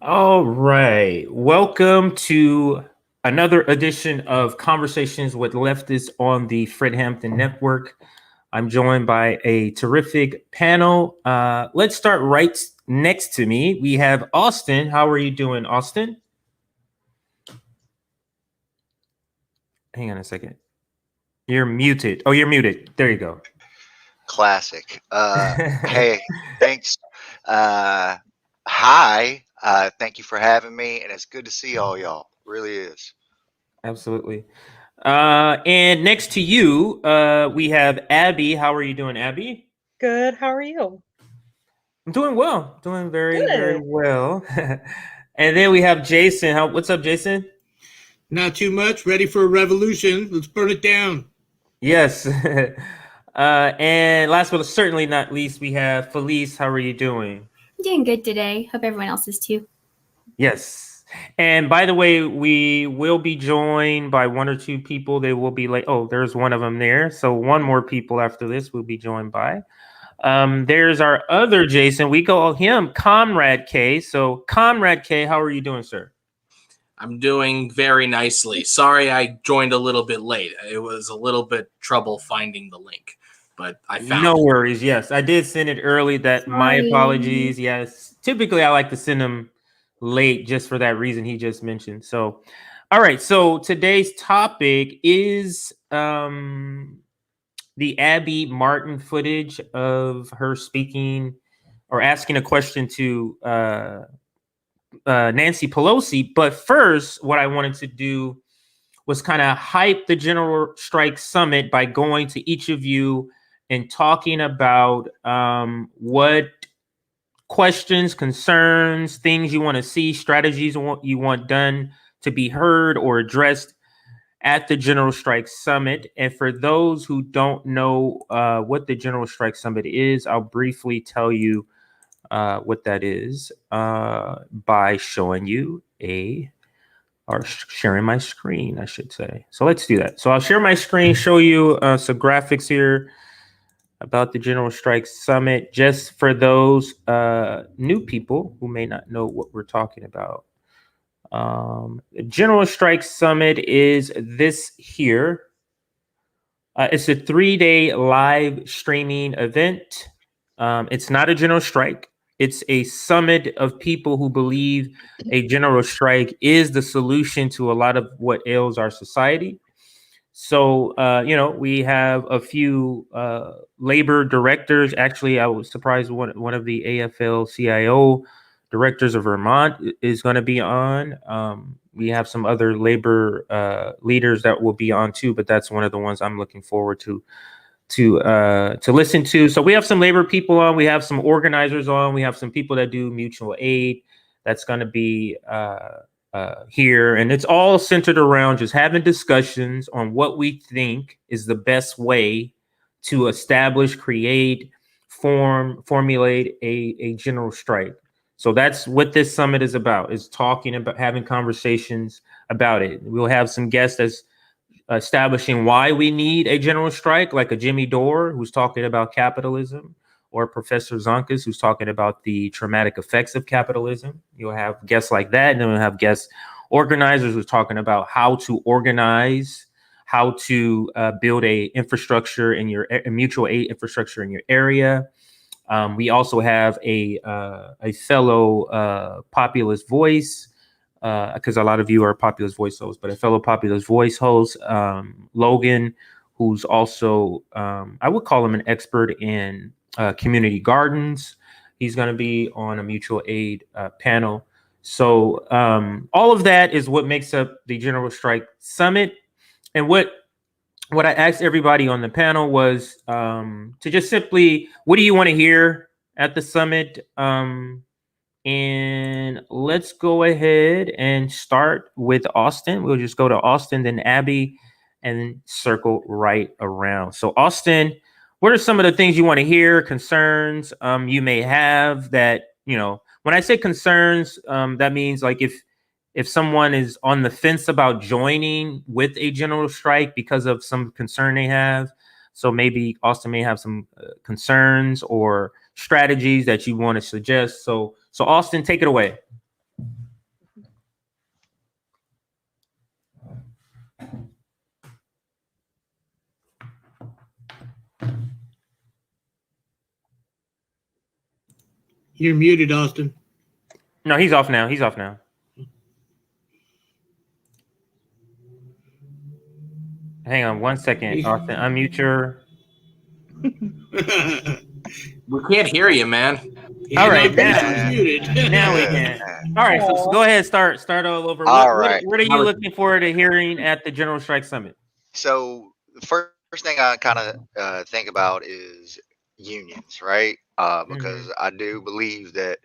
All right. Welcome to another edition of Conversations with Leftists on the Fred Hampton Network. I'm joined by a terrific panel. Let's start right next to me. We have Austin. How are you doing, Austin? Hang on a second. You're muted. Oh, you're muted. There you go. Classic. Hey, thanks. Hi. Thank you for having me, and it's good to see all y'all. Really is. Absolutely. And next to you, we have Abby. How are you doing, Abby? Good. How are you? I'm doing well. Doing very, very Good. well. And then we have Jason. What's up, Jason? Not too much. Ready for a revolution. Let's burn it down. Yes. And last but certainly not least, we have Felice. How are you doing? Doing good today. Hope everyone else is too. Yes. And by the way, we will be joined by one or two people. They will be like, oh, there's one of them there. So one more people after this will be joined by. There's our other Jason. We call him Comrade K. So Comrade K, how are you doing, sir? I'm doing very nicely. Sorry I joined a little bit late. It was a little bit trouble finding the link, but I found No it. worries. Yes, I did send it early. My apologies. Yes, typically I like to send them late just for that reason he just mentioned. So, all right. So today's topic is the Abby Martin footage of her speaking or asking a question to Nancy Pelosi. But first, what I wanted to do was kind of hype the General Strike Summit by going to each of you and talking about what questions, concerns, things you want to see, strategies you want done to be heard or addressed at the General Strike Summit. And for those who don't know what the General Strike Summit is, I'll briefly tell you what that is by showing you or sharing my screen, I should say. So let's do that. So I'll share my screen, show you some graphics here about the General Strike Summit, just for those new people who may not know what we're talking about. The General Strike Summit is this here. It's a 3-day live streaming event. It's not a general strike. It's a summit of people who believe a general strike is the solution to a lot of what ails our society. So, we have a few labor directors. Actually, I was surprised one of the AFL-CIO directors of Vermont is going to be on. We have some other labor leaders that will be on too, but that's one of the ones I'm looking forward to listen to. So we have some labor people on. We have some organizers on. We have some people that do mutual aid. That's going to be here, and it's all centered around just having discussions on what we think is the best way to establish, create, formulate a general strike. So that's what this summit is about, is talking about, having conversations about it. We'll have some guests as establishing why we need a general strike, like a Jimmy Dore, who's talking about capitalism, or Professor Zonkas, who's talking about the traumatic effects of capitalism. You'll have guests like that, and then we'll have guest organizers who's talking about how to organize, how to build a infrastructure in a mutual aid infrastructure in your area. We also have a fellow populist voice, because a lot of you are populist voice hosts, but a fellow populist voice host, Logan, who's also, I would call him an expert in community gardens. He's going to be on a mutual aid panel. So all of that is what makes up the General Strike Summit. And what I asked everybody on the panel was to just simply, what do you want to hear at the summit? And let's go ahead and start with Austin. We'll just go to Austin, then Abby, and circle right around. So Austin, what are some of the things you want to hear, concerns you may have that, when I say concerns, that means like if someone is on the fence about joining with a general strike because of some concern they have. So maybe Austin may have some concerns or strategies that you want to suggest. So Austin, take it away. You're muted, Austin. No, he's off now. He's off now. Hang on 1 second, Austin. Unmute your. We can't hear you, man. Yeah, All no, right, I'm pretty now- sure he's muted. Now we can. All right, so go ahead. Start all over. All What, right. what are you looking forward to hearing at the General Strike Summit? So the first thing I kind of think about is unions, right? Because I do believe that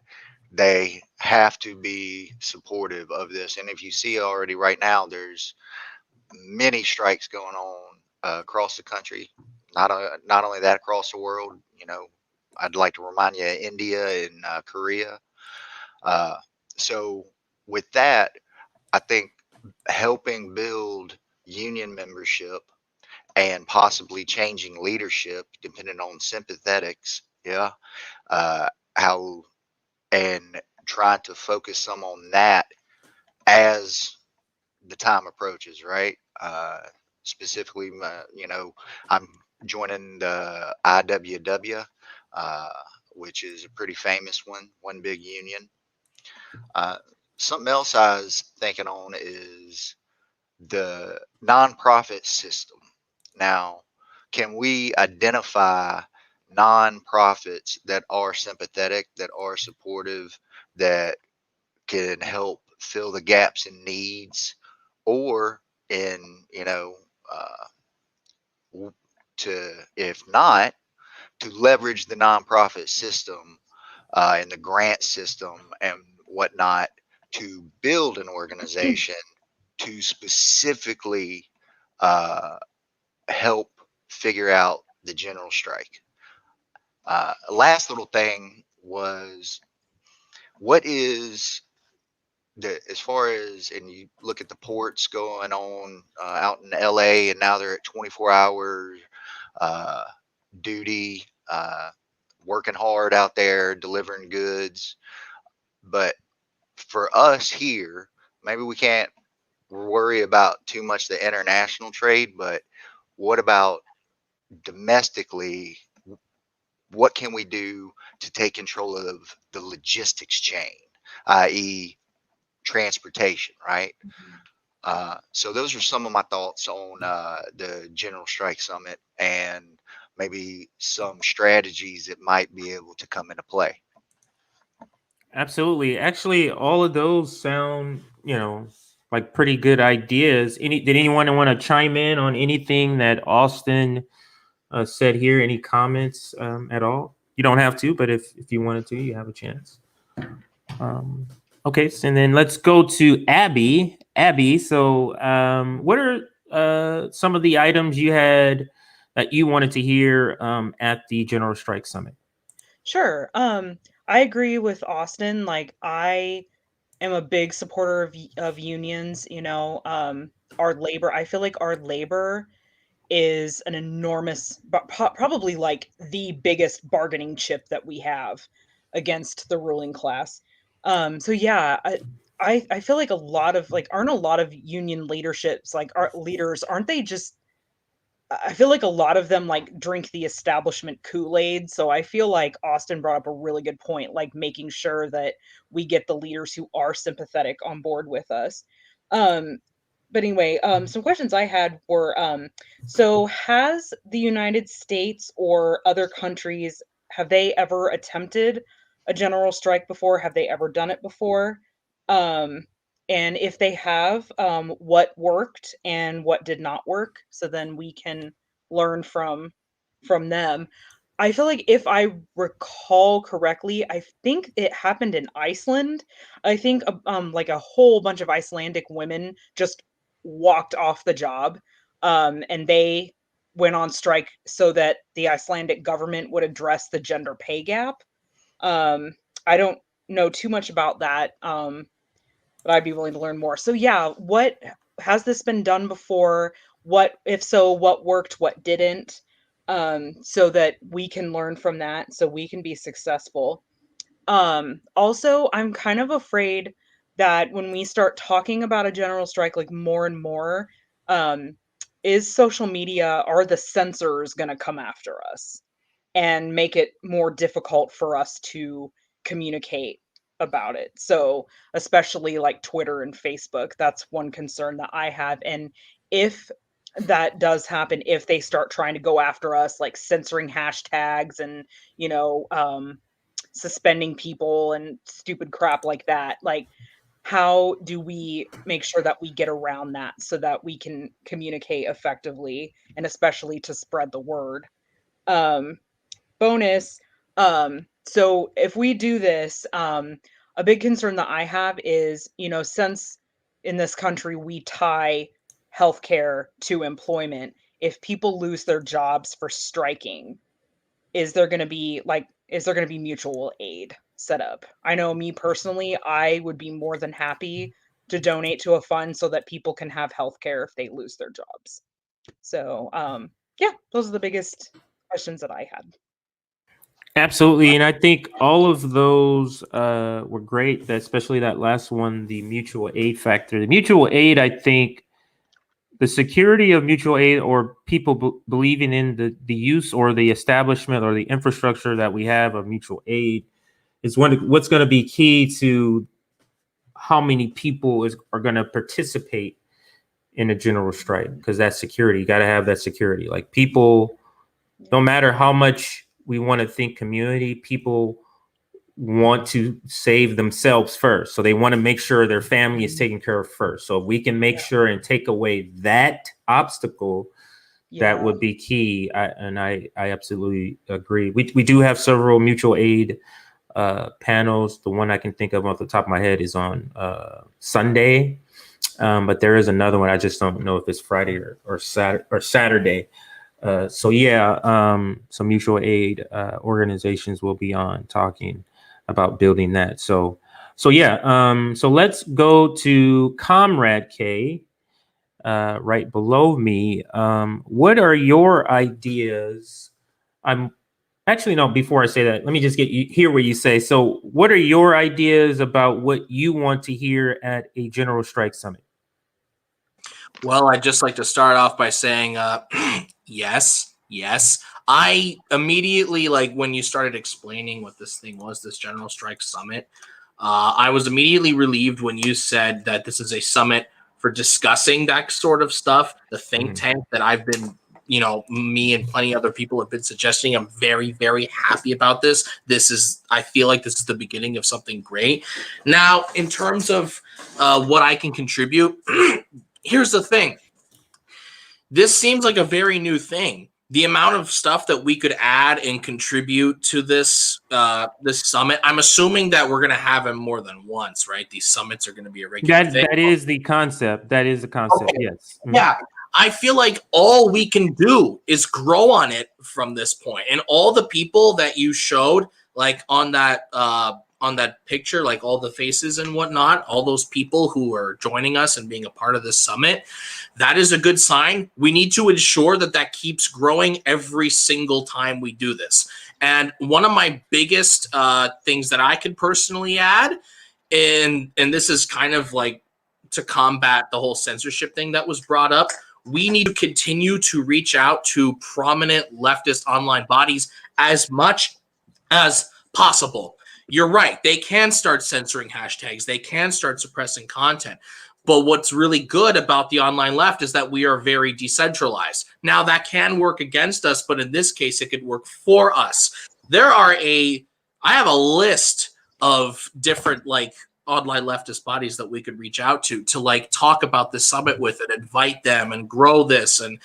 they have to be supportive of this. And if you see already right now, there's many strikes going on across the country. Not only that, across the world. You know, I'd like to remind you of India and Korea. So with that, I think helping build union membership and possibly changing leadership, depending on sympathetics, yeah, how and trying to focus some on that as the time approaches, right? Specifically, you know, I'm joining the IWW, uh, which is a pretty famous one big union. Something else I was thinking on is the nonprofit system. Now, can we identify nonprofits that are sympathetic, that are supportive, that can help fill the gaps in needs, or in, you know, to, if not, to leverage the nonprofit system and the grant system and whatnot to build an organization to specifically help figure out the general strike. Last little thing was, what is the, as far as, and you look at the ports going on out in LA, and now they're at 24-hour duty, working hard out there, delivering goods. But for us here, maybe we can't worry about too much the international trade, but what about domestically? What can we do to take control of the logistics chain, i.e., transportation, right? So those are some of my thoughts on the General Strike Summit and maybe some strategies that might be able to come into play. Absolutely. Actually, all of those sound, like pretty good ideas. Did anyone want to chime in on anything that Austin said here? Any comments at all? You don't have to, but if you wanted to, you have a chance. Okay, so, and then let's go to Abby. Abby, so what are some of the items you had that you wanted to hear at the General Strike Summit? Sure. I agree with Austin. Like, I am a big supporter of unions. Our labor. I feel like our labor is an enormous, probably like the biggest bargaining chip that we have against the ruling class. So yeah, I feel like aren't a lot of union leaderships, like our leaders, aren't they just, I feel like a lot of them like drink the establishment Kool-Aid. So I feel like Austin brought up a really good point, like making sure that we get the leaders who are sympathetic on board with us. But anyway, some questions I had were, so has the United States or other countries, have they ever attempted a general strike before? Have they ever done it before? Um, and if they have, what worked and what did not work, so then we can learn from them. I feel like if I recall correctly, I think it happened in Iceland. I think like a whole bunch of Icelandic women just walked off the job, and they went on strike so that the Icelandic government would address the gender pay gap. I don't know too much about that, but I'd be willing to learn more. So yeah, what has this been done before? What, if so, what worked, what didn't? So that we can learn from that, so we can be successful. Also, I'm kind of afraid that when we start talking about a general strike like more and more, is social media, are the censors going to come after us and make it more difficult for us to communicate about it. So especially like Twitter and Facebook, that's one concern that I have. And if that does happen, if they start trying to go after us, like censoring hashtags and, suspending people and stupid crap like that, like how do we make sure that we get around that so that we can communicate effectively and especially to spread the word? Um, bonus. So if we do this, a big concern that I have is, since in this country we tie healthcare to employment, if people lose their jobs for striking, is there going to be mutual aid set up? I know me personally, I would be more than happy to donate to a fund so that people can have healthcare if they lose their jobs. So, yeah, those are the biggest questions that I had. Absolutely, and I think all of those were great. Especially that last one, the mutual aid factor. The mutual aid, I think, the security of mutual aid or people believing in the use or the establishment or the infrastructure that we have of mutual aid is what's going to be key to how many people are going to participate in a general strike, because that security, you got to have that security. Like people, no matter how much we want to think community, people want to save themselves first. So they want to make sure their family is taken care of first. So if we can make sure and take away that obstacle, that would be key. I absolutely agree. We do have several mutual aid panels. The one I can think of off the top of my head is on Sunday. But there is another one. I just don't know if it's Friday or Saturday. Some mutual aid organizations will be on talking about building that. So let's go to Comrade K, right below me. What are your ideas? Before I say that, let me just hear what you say. So what are your ideas about what you want to hear at a general strike summit? Well, I'd just like to start off by saying, yes. I immediately, like when you started explaining what this thing was, this General Strike Summit, I was immediately relieved when you said that this is a summit for discussing that sort of stuff. The think tank that I've been, me and plenty of other people have been suggesting. I'm very, very happy about this. I feel like this is the beginning of something great. Now, in terms of what I can contribute, here's the thing. This seems like a very new thing. The amount of stuff that we could add and contribute to this summit, I'm assuming that we're going to have it more than once, right? These summits are going to be a regular thing. That is the concept. That is the concept, okay. Yes. Mm-hmm. Yeah. I feel like all we can do is grow on it from this point. And all the people that you showed, like on that picture, like all the faces and whatnot, all those people who are joining us and being a part of this summit, that is a good sign. We need to ensure that keeps growing every single time we do this. And one of my biggest things that I could personally add, and this is kind of like to combat the whole censorship thing that was brought up, we need to continue to reach out to prominent leftist online bodies as much as possible. You're right. They can start censoring hashtags. They can start suppressing content. But what's really good about the online left is that we are very decentralized. Now, that can work against us, but in this case, it could work for us. I have a list of different online leftist bodies that we could reach out to talk about this summit with and invite them and grow this. And,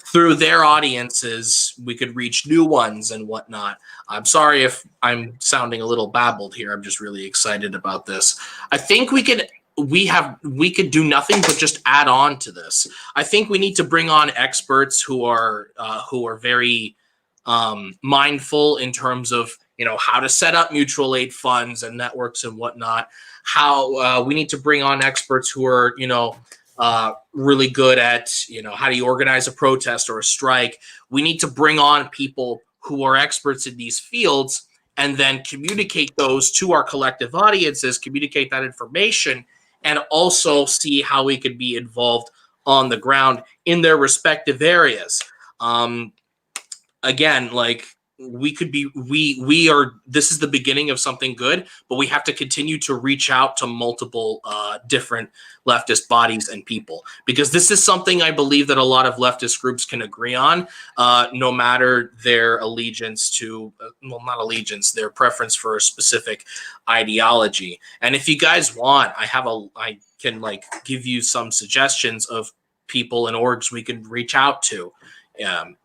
through their audiences, we could reach new ones and whatnot. I'm sorry if I'm sounding a little babbled here. I'm just really excited about this. I think we could do nothing but just add on to this. I think we need to bring on experts who are very mindful in terms of how to set up mutual aid funds and networks and whatnot. How we need to bring on experts who are really good at how do you organize a protest or a strike. We need to bring on people who are experts in these fields and then communicate those to our collective audiences, communicate that information, and also see how we could be involved on the ground in their respective areas. Again, this is the beginning of something good, but we have to continue to reach out to multiple different leftist bodies and people, because this is something I believe that a lot of leftist groups can agree on, no matter their allegiance to, not allegiance, their preference for a specific ideology. And if you guys want, I can like give you some suggestions of people and orgs we can reach out to.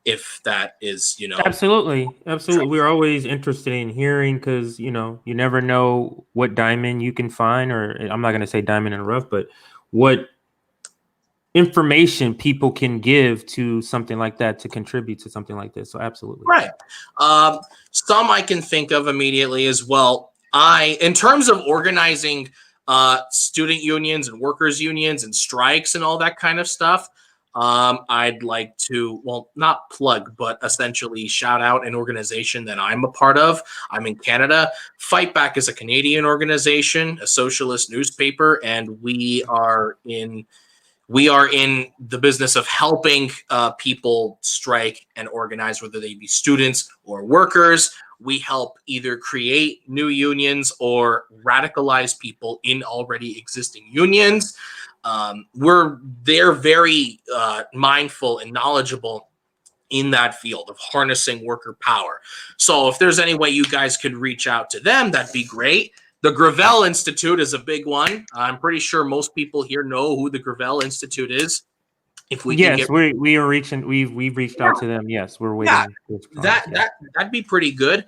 If that is, absolutely. We're always interested in hearing, because you never know what diamond you can find, or I'm not going to say diamond in the rough, but what information people can give to something like that to contribute to something like this. So absolutely. Right. Some I can think of immediately as well. In terms of organizing student unions and workers unions and strikes and all that kind of stuff, I'd like to, well, not plug, but essentially shout out an organization that I'm a part of. I'm in Canada. Fight Back is a Canadian organization, a socialist newspaper, and we are in the business of helping people strike and organize, whether they be students or workers. We help either create new unions or radicalize people in already existing unions. They're very mindful and knowledgeable in that field of harnessing worker power. So if there's any way you guys could reach out to them, that'd be great. The Gravel Institute is a big one. I'm pretty sure most people here know who the Gravel Institute is. If we yes, we are reaching. We've reached out to them. Yes, we're waiting. Yeah, that'd be pretty good.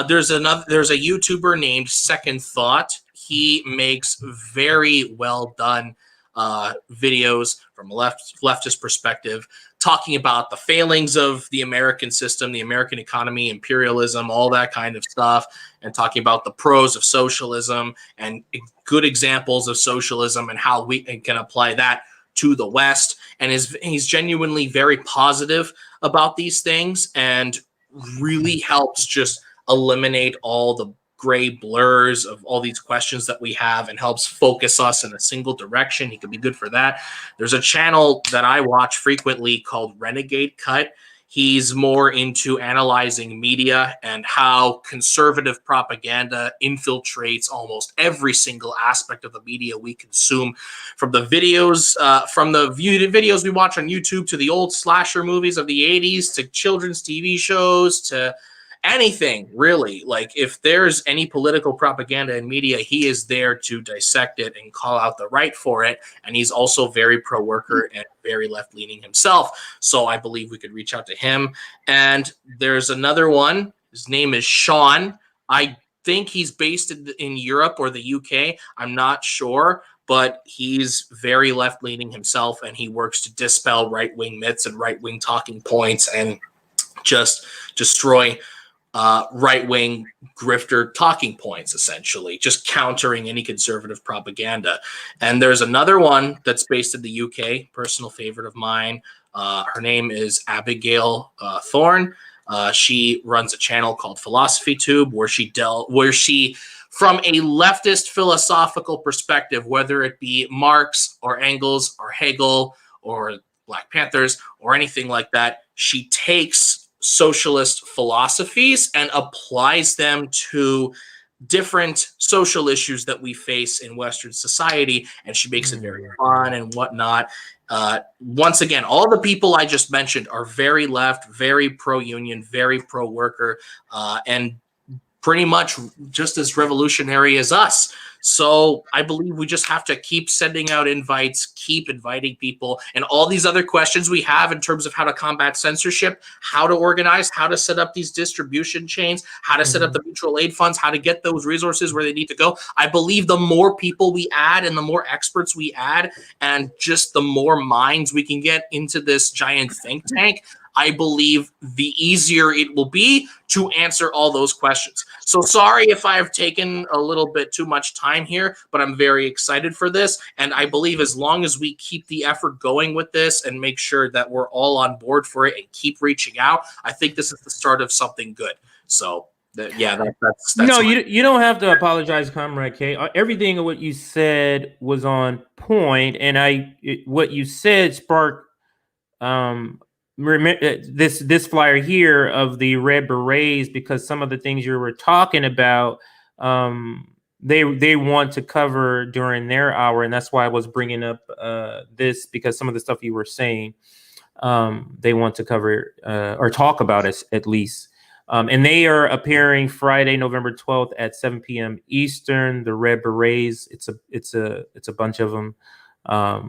There's a YouTuber named Second Thought. He makes very well done videos from a leftist perspective, talking about the failings of the American system, the American economy, imperialism, all that kind of stuff, and talking about the pros of socialism and good examples of socialism and how we can apply that to the West. And he's genuinely very positive about these things and really helps just eliminate all the gray blurs of all these questions that we have and helps focus us in a single direction. He could be good for that. There's a channel that I watch frequently called Renegade Cut. He's more into analyzing media and how conservative propaganda infiltrates almost every single aspect of the media we consume, from the videos, videos we watch on YouTube to the old slasher movies of the 80s to children's TV shows to anything, really. Like, if there's any political propaganda in media, he is there to dissect it and call out the right for it. And he's also very pro-worker and very left-leaning himself. So I believe we could reach out to him. And there's another one. His name is Sean. I think he's based in Europe or the UK. I'm not sure. But he's very left-leaning himself, and he works to dispel right-wing myths and right-wing talking points and just destroy right-wing grifter talking points, essentially, just countering any conservative propaganda. And there's another one that's based in the UK, personal favorite of mine. Her name is Abigail Thorne. She runs a channel called Philosophy Tube, where she from a leftist philosophical perspective, whether it be Marx or Engels or Hegel or Black Panthers or anything like that, she takes socialist philosophies and applies them to different social issues that we face in Western society, and she makes it very fun and whatnot. Once again, all the people I just mentioned are very left, very pro-union, very pro-worker, and pretty much just as revolutionary as us. So I believe we just have to keep sending out invites, keep inviting people, and all these other questions we have in terms of how to combat censorship, how to organize, how to set up these distribution chains, how to set up the mutual aid funds, how to get those resources where they need to go. I believe the more people we add and the more experts we add and just the more minds we can get into this giant think tank, I believe the easier it will be to answer all those questions. So sorry if I've taken a little bit too much time here, but I'm very excited for this. And I believe as long as we keep the effort going with this and make sure that we're all on board for it and keep reaching out, I think this is the start of something good. So that's no, you don't have to apologize, Comrade K. Everything of what you said was on point, and what you said sparked this flyer here of the Red Berets, because some of the things you were talking about, they want to cover during their hour, and that's why I was bringing up this, because some of the stuff you were saying, they want to cover or talk about us at least. And they are appearing Friday, November 12th at 7 p.m. Eastern. The Red Berets. It's a bunch of them.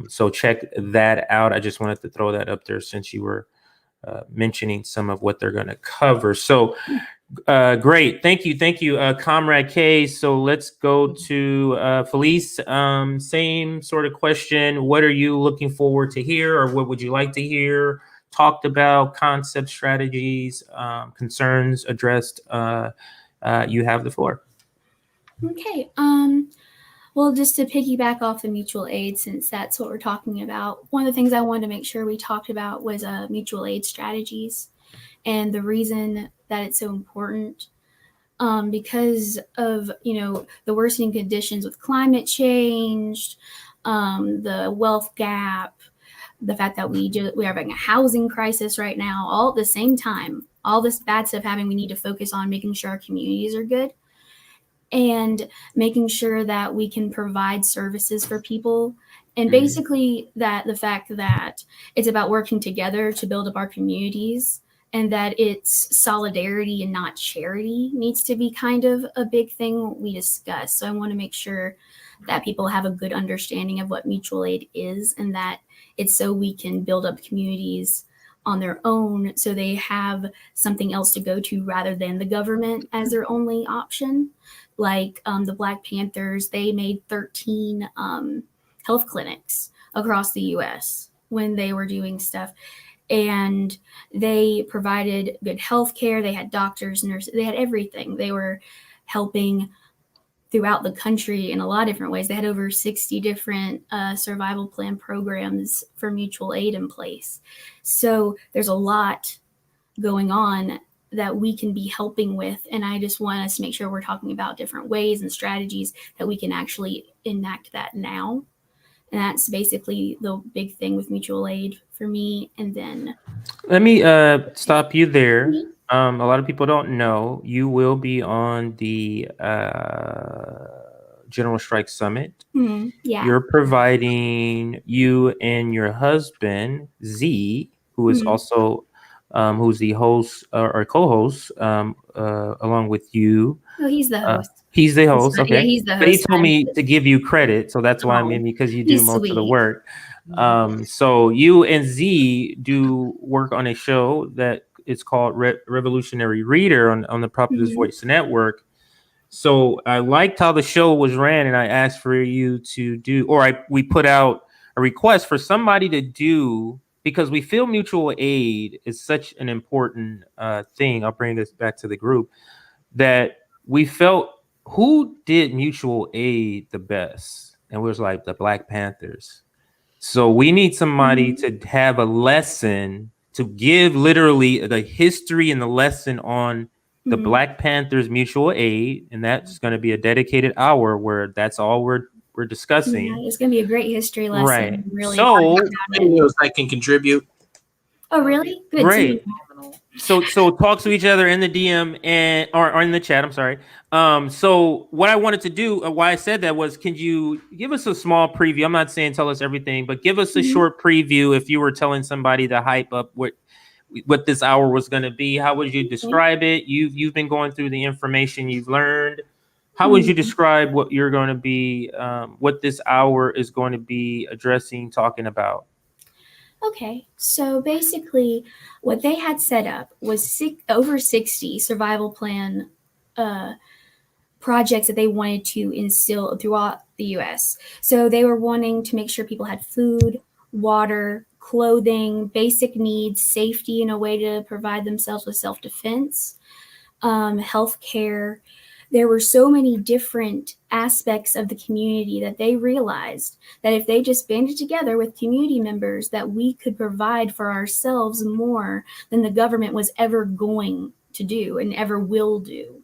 So check that out. I just wanted to throw that up there since you were mentioning some of what they're going to cover. So great. Thank you, Comrade K. So let's go to Felice. Same sort of question. What are you looking forward to hear, or what would you like to hear talked about? Concepts, strategies, concerns addressed. You have the floor. Okay. Well, just to piggyback off the mutual aid, since that's what we're talking about, one of the things I wanted to make sure we talked about was mutual aid strategies, and the reason that it's so important, because of the worsening conditions with climate change, the wealth gap, the fact that we are having a housing crisis right now, all at the same time, all this bad stuff happening. We need to focus on making sure our communities are good, and making sure that we can provide services for people. And basically that the fact that it's about working together to build up our communities, and that it's solidarity and not charity needs to be kind of a big thing we discuss. So I want to make sure that people have a good understanding of what mutual aid is, and that it's so we can build up communities on their own, so they have something else to go to rather than the government as their only option. Like the Black Panthers, they made 13 health clinics across the US when they were doing stuff. And they provided good health care. They had doctors, nurses, they had everything. They were helping throughout the country in a lot of different ways. They had over 60 different survival plan programs for mutual aid in place. So there's a lot going on that we can be helping with. And I just want us to make sure we're talking about different ways and strategies that we can actually enact that now. And that's basically the big thing with mutual aid for me. And then let me stop you there. A lot of people don't know you will be on the General Strike Summit. Yeah. You're providing, you and your husband Z, who is also who's the host or co-host along with you. Oh, he's the host. He's the host. Okay. Yeah, he's the host. But he told me to give you credit, so that's why I'm in, because you do most of the work. So you and Z do work on a show that it's called Revolutionary Reader on the Populist Voice Network. So I liked how the show was ran, and I asked for you to do, we put out a request for somebody to do, because we feel mutual aid is such an important thing. I'll bring this back to the group, that we felt, who did mutual aid the best? And we was like, the Black Panthers. So we need somebody to have a lesson, to give literally the history and the lesson on the Black Panthers mutual aid. And that's going to be a dedicated hour where that's all we're discussing. Yeah, it's going to be a great history lesson. Right. Really, so videos I can contribute. Oh, really? Good. Great. So talk to each other in the DM and or in the chat. I'm sorry. So what I wanted to do, why I said that, was, can you give us a small preview? I'm not saying tell us everything, but give us a short preview. If you were telling somebody to hype up what this hour was going to be, how would you describe it? You've been going through the information you've learned. How would you describe what you're going to be, what this hour is going to be addressing, talking about? Okay, so basically what they had set up was over 60 survival plan projects that they wanted to instill throughout the U.S. So they were wanting to make sure people had food, water, clothing, basic needs, safety in a way to provide themselves with self-defense, health care. There were so many different aspects of the community that they realized that if they just banded together with community members, that we could provide for ourselves more than the government was ever going to do and ever will do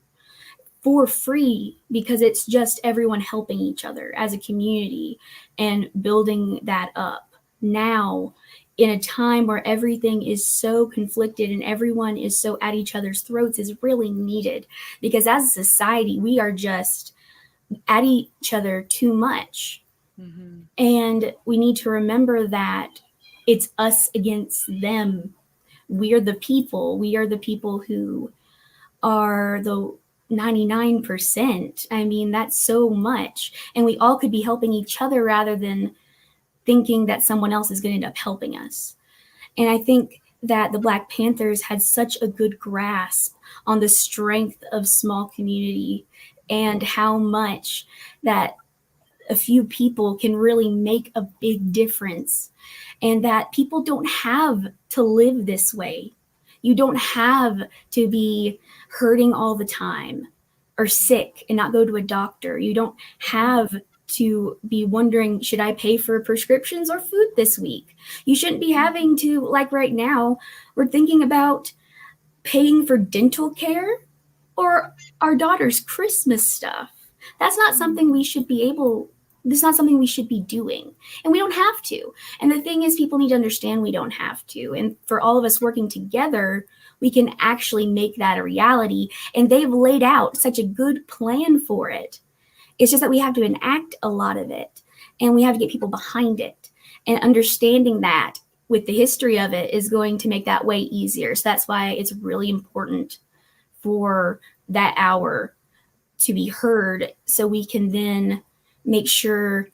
for free, because it's just everyone helping each other as a community and building that up now in a time where everything is so conflicted and everyone is so at each other's throats is really needed, because as a society, we are just at each other too much. Mm-hmm. And we need to remember that it's us against them. We are the people. We are the people who are the 99%. I mean, that's so much. And we all could be helping each other rather than thinking that someone else is going to end up helping us. And I think that the Black Panthers had such a good grasp on the strength of small community and how much that a few people can really make a big difference, and that people don't have to live this way. You don't have to be hurting all the time or sick and not go to a doctor. You don't have to be wondering, should I pay for prescriptions or food this week? You shouldn't be having to, like right now, we're thinking about paying for dental care or our daughter's Christmas stuff. That's not something we should be able, this is not something we should be doing. And we don't have to. And the thing is, people need to understand we don't have to. And for all of us working together, we can actually make that a reality. And they've laid out such a good plan for it. It's just that we have to enact a lot of it, and we have to get people behind it. And understanding that with the history of it is going to make that way easier. So that's why it's really important for that hour to be heard, so we can then make sure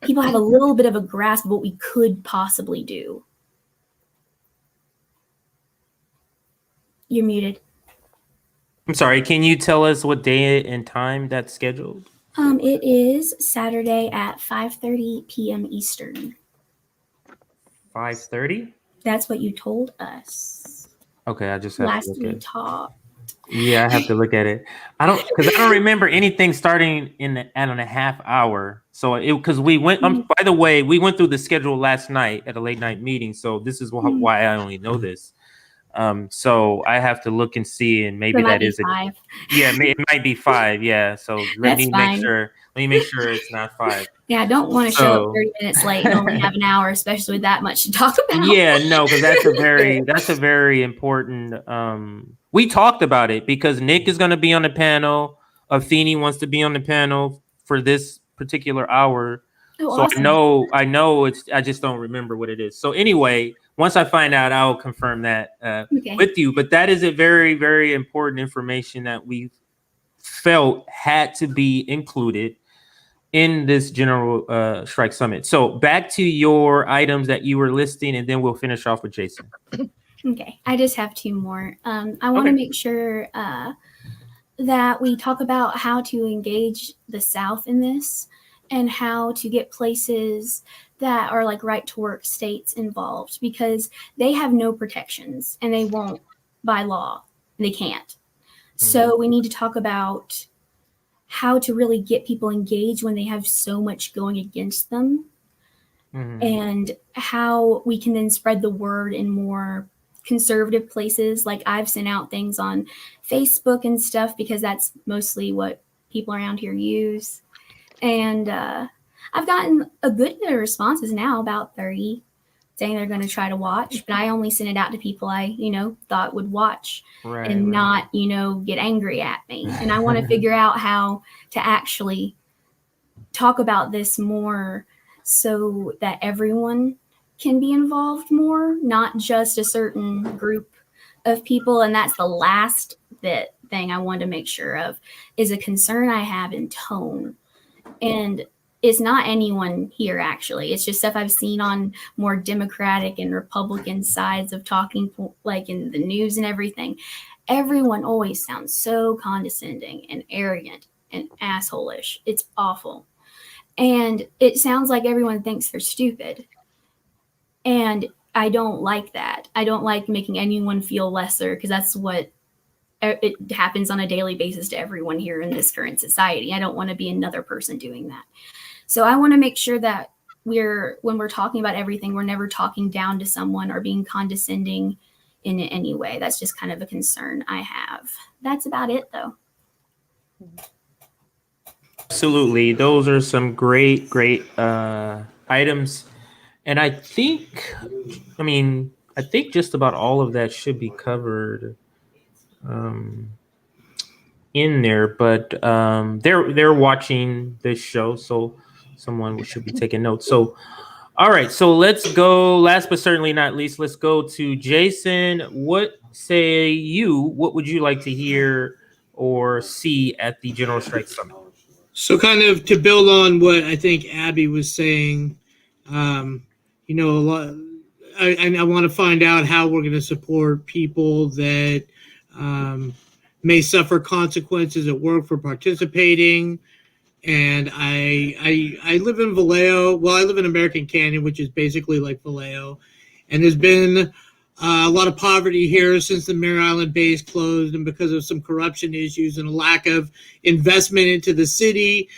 people have a little bit of a grasp of what we could possibly do. You're muted. I'm sorry. Can you tell us what day and time that's scheduled? It is Saturday at 5:30 p.m. Eastern. 5:30? That's what you told us. Okay, I just have last to look we at it. talked. Yeah, I have to look at it. I don't remember anything starting at a half hour. So because we went. By the way, we went through the schedule last night at a late night meeting. So this is why I only know this. So I have to look and see, and maybe that is 5. it might be 5. Yeah. So let me make sure it's not 5. Yeah, I don't want to show up 30 minutes late and only have an hour, especially with that much to talk about. Yeah, no, because that's a very important. We talked about it because Nick is going to be on the panel. Afeni wants to be on the panel for this particular hour. Oh, so awesome. I know it's. I just don't remember what it is. So anyway, once I find out, I'll confirm that with you. But that is a very, very important information that we felt had to be included in this general strike summit. So back to your items that you were listing, and then we'll finish off with Jason. Okay, I just have 2 more. I want to make sure that we talk about how to engage the South in this, and how to get places that are like right to work states involved, because they have no protections and they won't by law. They can't. So we need to talk about how to really get people engaged when they have so much going against them, and how we can then spread the word in more conservative places. Like I've sent out things on Facebook and stuff because that's mostly what people around here use. And I've gotten a good bit of responses now, about 30, saying they're going to try to watch, but I only sent it out to people I, thought would watch and not, get angry at me. And I want to figure out how to actually talk about this more so that everyone can be involved more, not just a certain group of people. And that's the last thing I wanted to make sure of, is a concern I have in tone. And it's not anyone here, actually. It's just stuff I've seen on more Democratic and Republican sides of talking, like in the news and everything. Everyone always sounds so condescending and arrogant and asshole-ish. It's awful. And it sounds like everyone thinks they're stupid. And I don't like that. I don't like making anyone feel lesser, because that's what it happens on a daily basis to everyone here in this current society. I don't want to be another person doing that. So I want to make sure that when we're talking about everything, we're never talking down to someone or being condescending in any way. That's just kind of a concern I have. That's about it, though. Absolutely. Those are some great items And I think just about all of that should be covered in there, but they're watching this show, so someone should be taking notes. So, all right, so let's go. Last but certainly not least, let's go to Jason. What would you like to hear or see at the General Strike Summit? So, kind of to build on what I think Abby was saying, you know, a lot. I want to find out how we're going to support people that may suffer consequences at work for participating. And I live in Vallejo. Well, I live in American Canyon, which is basically like Vallejo. And there's been a lot of poverty here since the Mare Island base closed, and because of some corruption issues and a lack of investment into the city.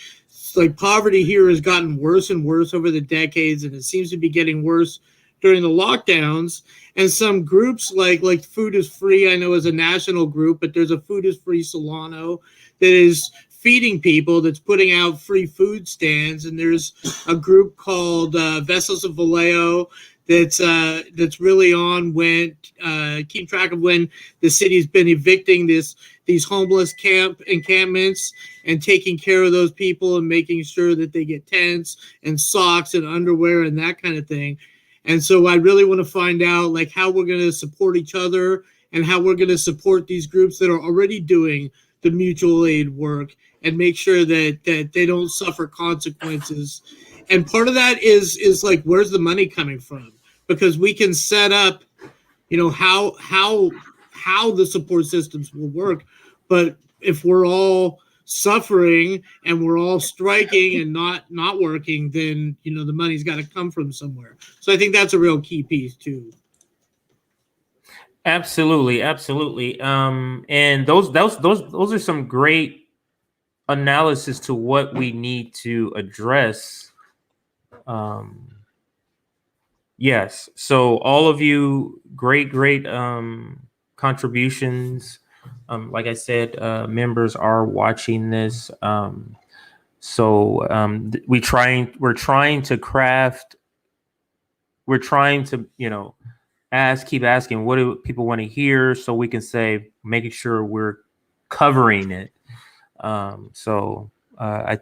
Like, poverty here has gotten worse and worse over the decades, and it seems to be getting worse during the lockdowns. And some groups like Food is Free, I know, is a national group, but there's a Food is Free Solano that is feeding people, that's putting out free food stands. And there's a group called Vessels of Vallejo that's really on when keep track of when the city's been evicting these homeless encampments and taking care of those people and making sure that they get tents and socks and underwear and that kind of thing. And so I really want to find out like how we're going to support each other and how we're going to support these groups that are already doing the mutual aid work and make sure that they don't suffer consequences. And part of that is like, where's the money coming from? Because we can set up, you know, how the support systems will work. But if we're all suffering and we're all striking and not working, then, you know, the money's got to come from somewhere. So I think that's a real key piece too. Absolutely. And those are some great analysis to what we need to address. Yes. So all of you, great contributions. Like I said, members are watching this. We're trying to, you know, keep asking, what do people want to hear, so we can say, making sure we're covering it. I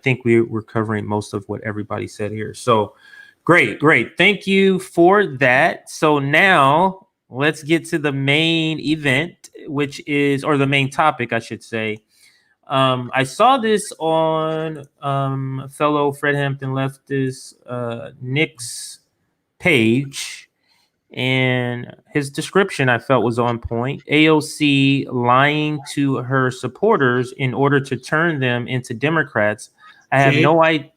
think we're covering most of what everybody said here. So great. Thank you for that. So now let's get to the main event, or the main topic, I should say. I saw this on fellow Fred Hampton leftist Nick's page. And his description, I felt, was on point. AOC lying to her supporters in order to turn them into Democrats. I have no idea.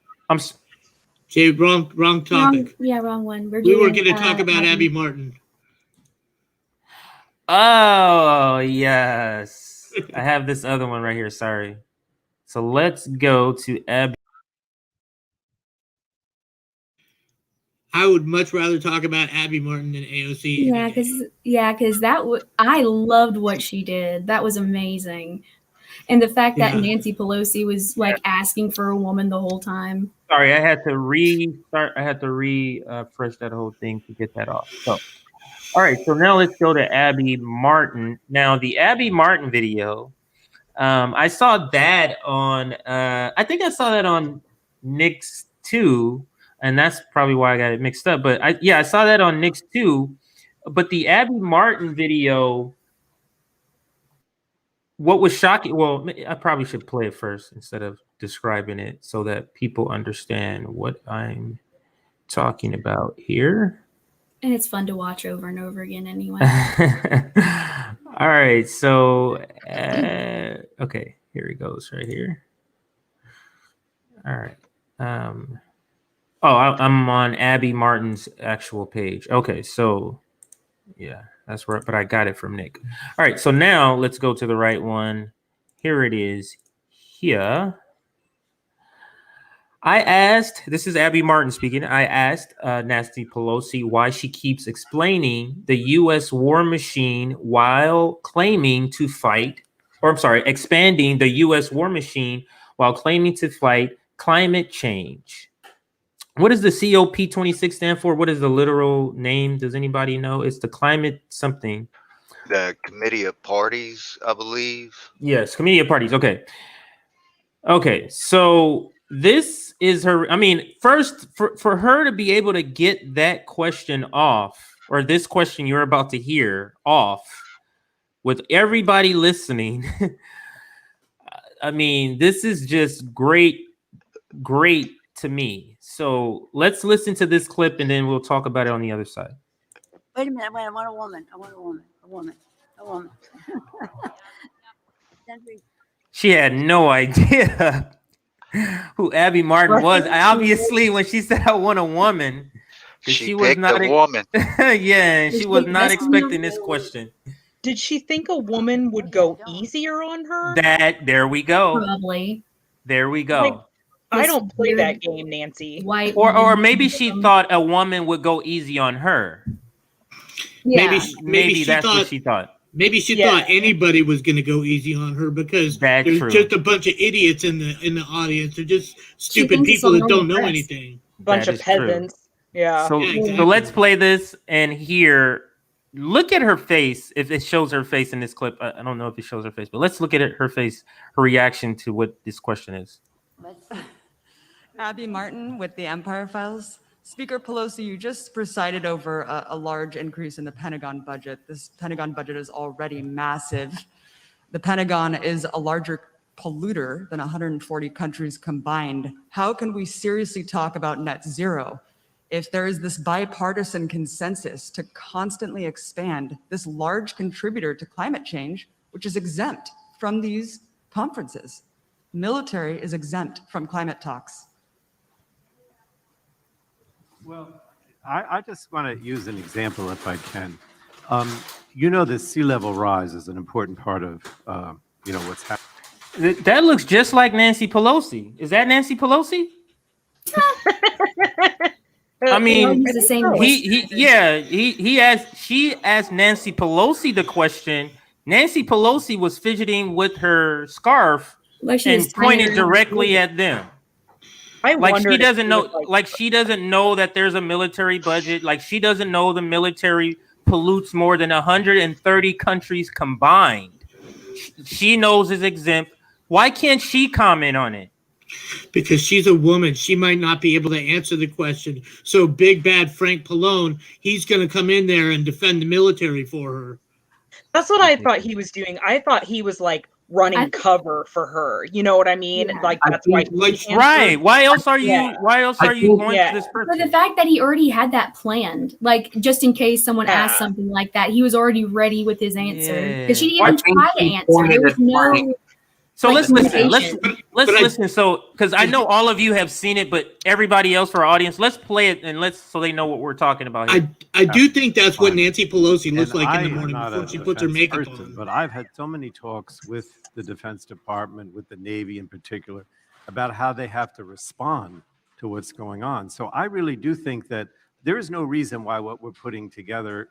Jay, wrong topic. Wrong one. We were going to talk about Abby Martin. Oh, yes. I have this other one right here. Sorry. So let's go to Abby. I would much rather talk about Abby Martin than AOC. Because I loved what she did. That was amazing. And the fact that Nancy Pelosi was like asking for a woman the whole time. Sorry, I had to restart. I had to refresh that whole thing to get that off. So, all right. So now let's go to Abby Martin. Now, the Abby Martin video, I saw that on. I think I saw that on Nick's too, and that's probably why I got it mixed up. But I saw that on Nick's too. But the Abby Martin video. What was shocking? Well, I probably should play it first instead of describing it so that people understand what I'm talking about here. And it's fun to watch over and over again anyway. All right. So, okay, here it goes right here. All right. I'm on Abby Martin's actual page. Okay. So, yeah. That's right, but I got it from Nick. All right, so now let's go to the right one. Here it is. Here. This is Abby Martin speaking. I asked Nancy Pelosi why she keeps explaining the U.S. war machine while expanding the U.S. war machine while claiming to fight climate change. What does the COP26 stand for? What is the literal name? Does anybody know? It's the climate something. The Committee of Parties, I believe. Yes, Committee of Parties. Okay. Okay, so this is her. I mean, first, for her to be able to get that question off, or this question you're about to hear off, with everybody listening, I mean, this is just great to me. So let's listen to this clip, and then we'll talk about it on the other side. Wait a minute, I want a woman. I want a woman. A woman. A woman. She had no idea who Abby Martin was. Obviously, when she said I want a woman, she was not a woman. Yeah, she was not expecting this question. Did she think a woman would go easier on her? There we go. Probably. There we go. Like, I don't play that game, Nancy. White or maybe she thought a woman would go easy on her. Yeah. Maybe that's what she thought. Maybe she thought anybody was going to go easy on her because there's just a bunch of idiots in the audience. They're just stupid people that don't know anything. Bunch of peasants. True. Yeah. So let's play this and hear. Look at her face. If it shows her face in this clip, I don't know if it shows her face, but let's look at her face, her reaction to what this question is. Abby Martin with the Empire Files. Speaker Pelosi, you just presided over a large increase in the Pentagon budget. This Pentagon budget is already massive. The Pentagon is a larger polluter than 140 countries combined. How can we seriously talk about net zero if there is this bipartisan consensus to constantly expand this large contributor to climate change, which is exempt from these conferences? Military is exempt from climate talks. Well, I just want to use an example if I can. You know, the sea level rise is an important part of, what's happening. That looks just like Nancy Pelosi. Is that Nancy Pelosi? I mean, she asked Nancy Pelosi the question. Nancy Pelosi was fidgeting with her scarf and pointed directly at them. She doesn't know that there's a military budget. Like, she doesn't know the military pollutes more than 130 countries combined. She knows it's exempt. Why can't she comment on it? Because she's a woman. She might not be able to answer the question. So big bad Frank Pallone, he's going to come in there and defend the military for her. That's what I thought he was doing. I thought he was like running cover for her. You know what I mean? Yeah. Like, that's why. Right. Why else are you going to this person? But the fact that he already had that planned, like, just in case someone asked something like that, he was already ready with his answer. Because she didn't even try to answer. There was no. So let's listen. Let's listen. So, because I know all of you have seen it, but everybody else for our audience, let's play it and so they know what we're talking about here. I do think that's what Nancy Pelosi looks like in the morning before she puts her makeup on. But I've had so many talks with the Defense Department, with the Navy in particular, about how they have to respond to what's going on. So I really do think that there is no reason why what we're putting together,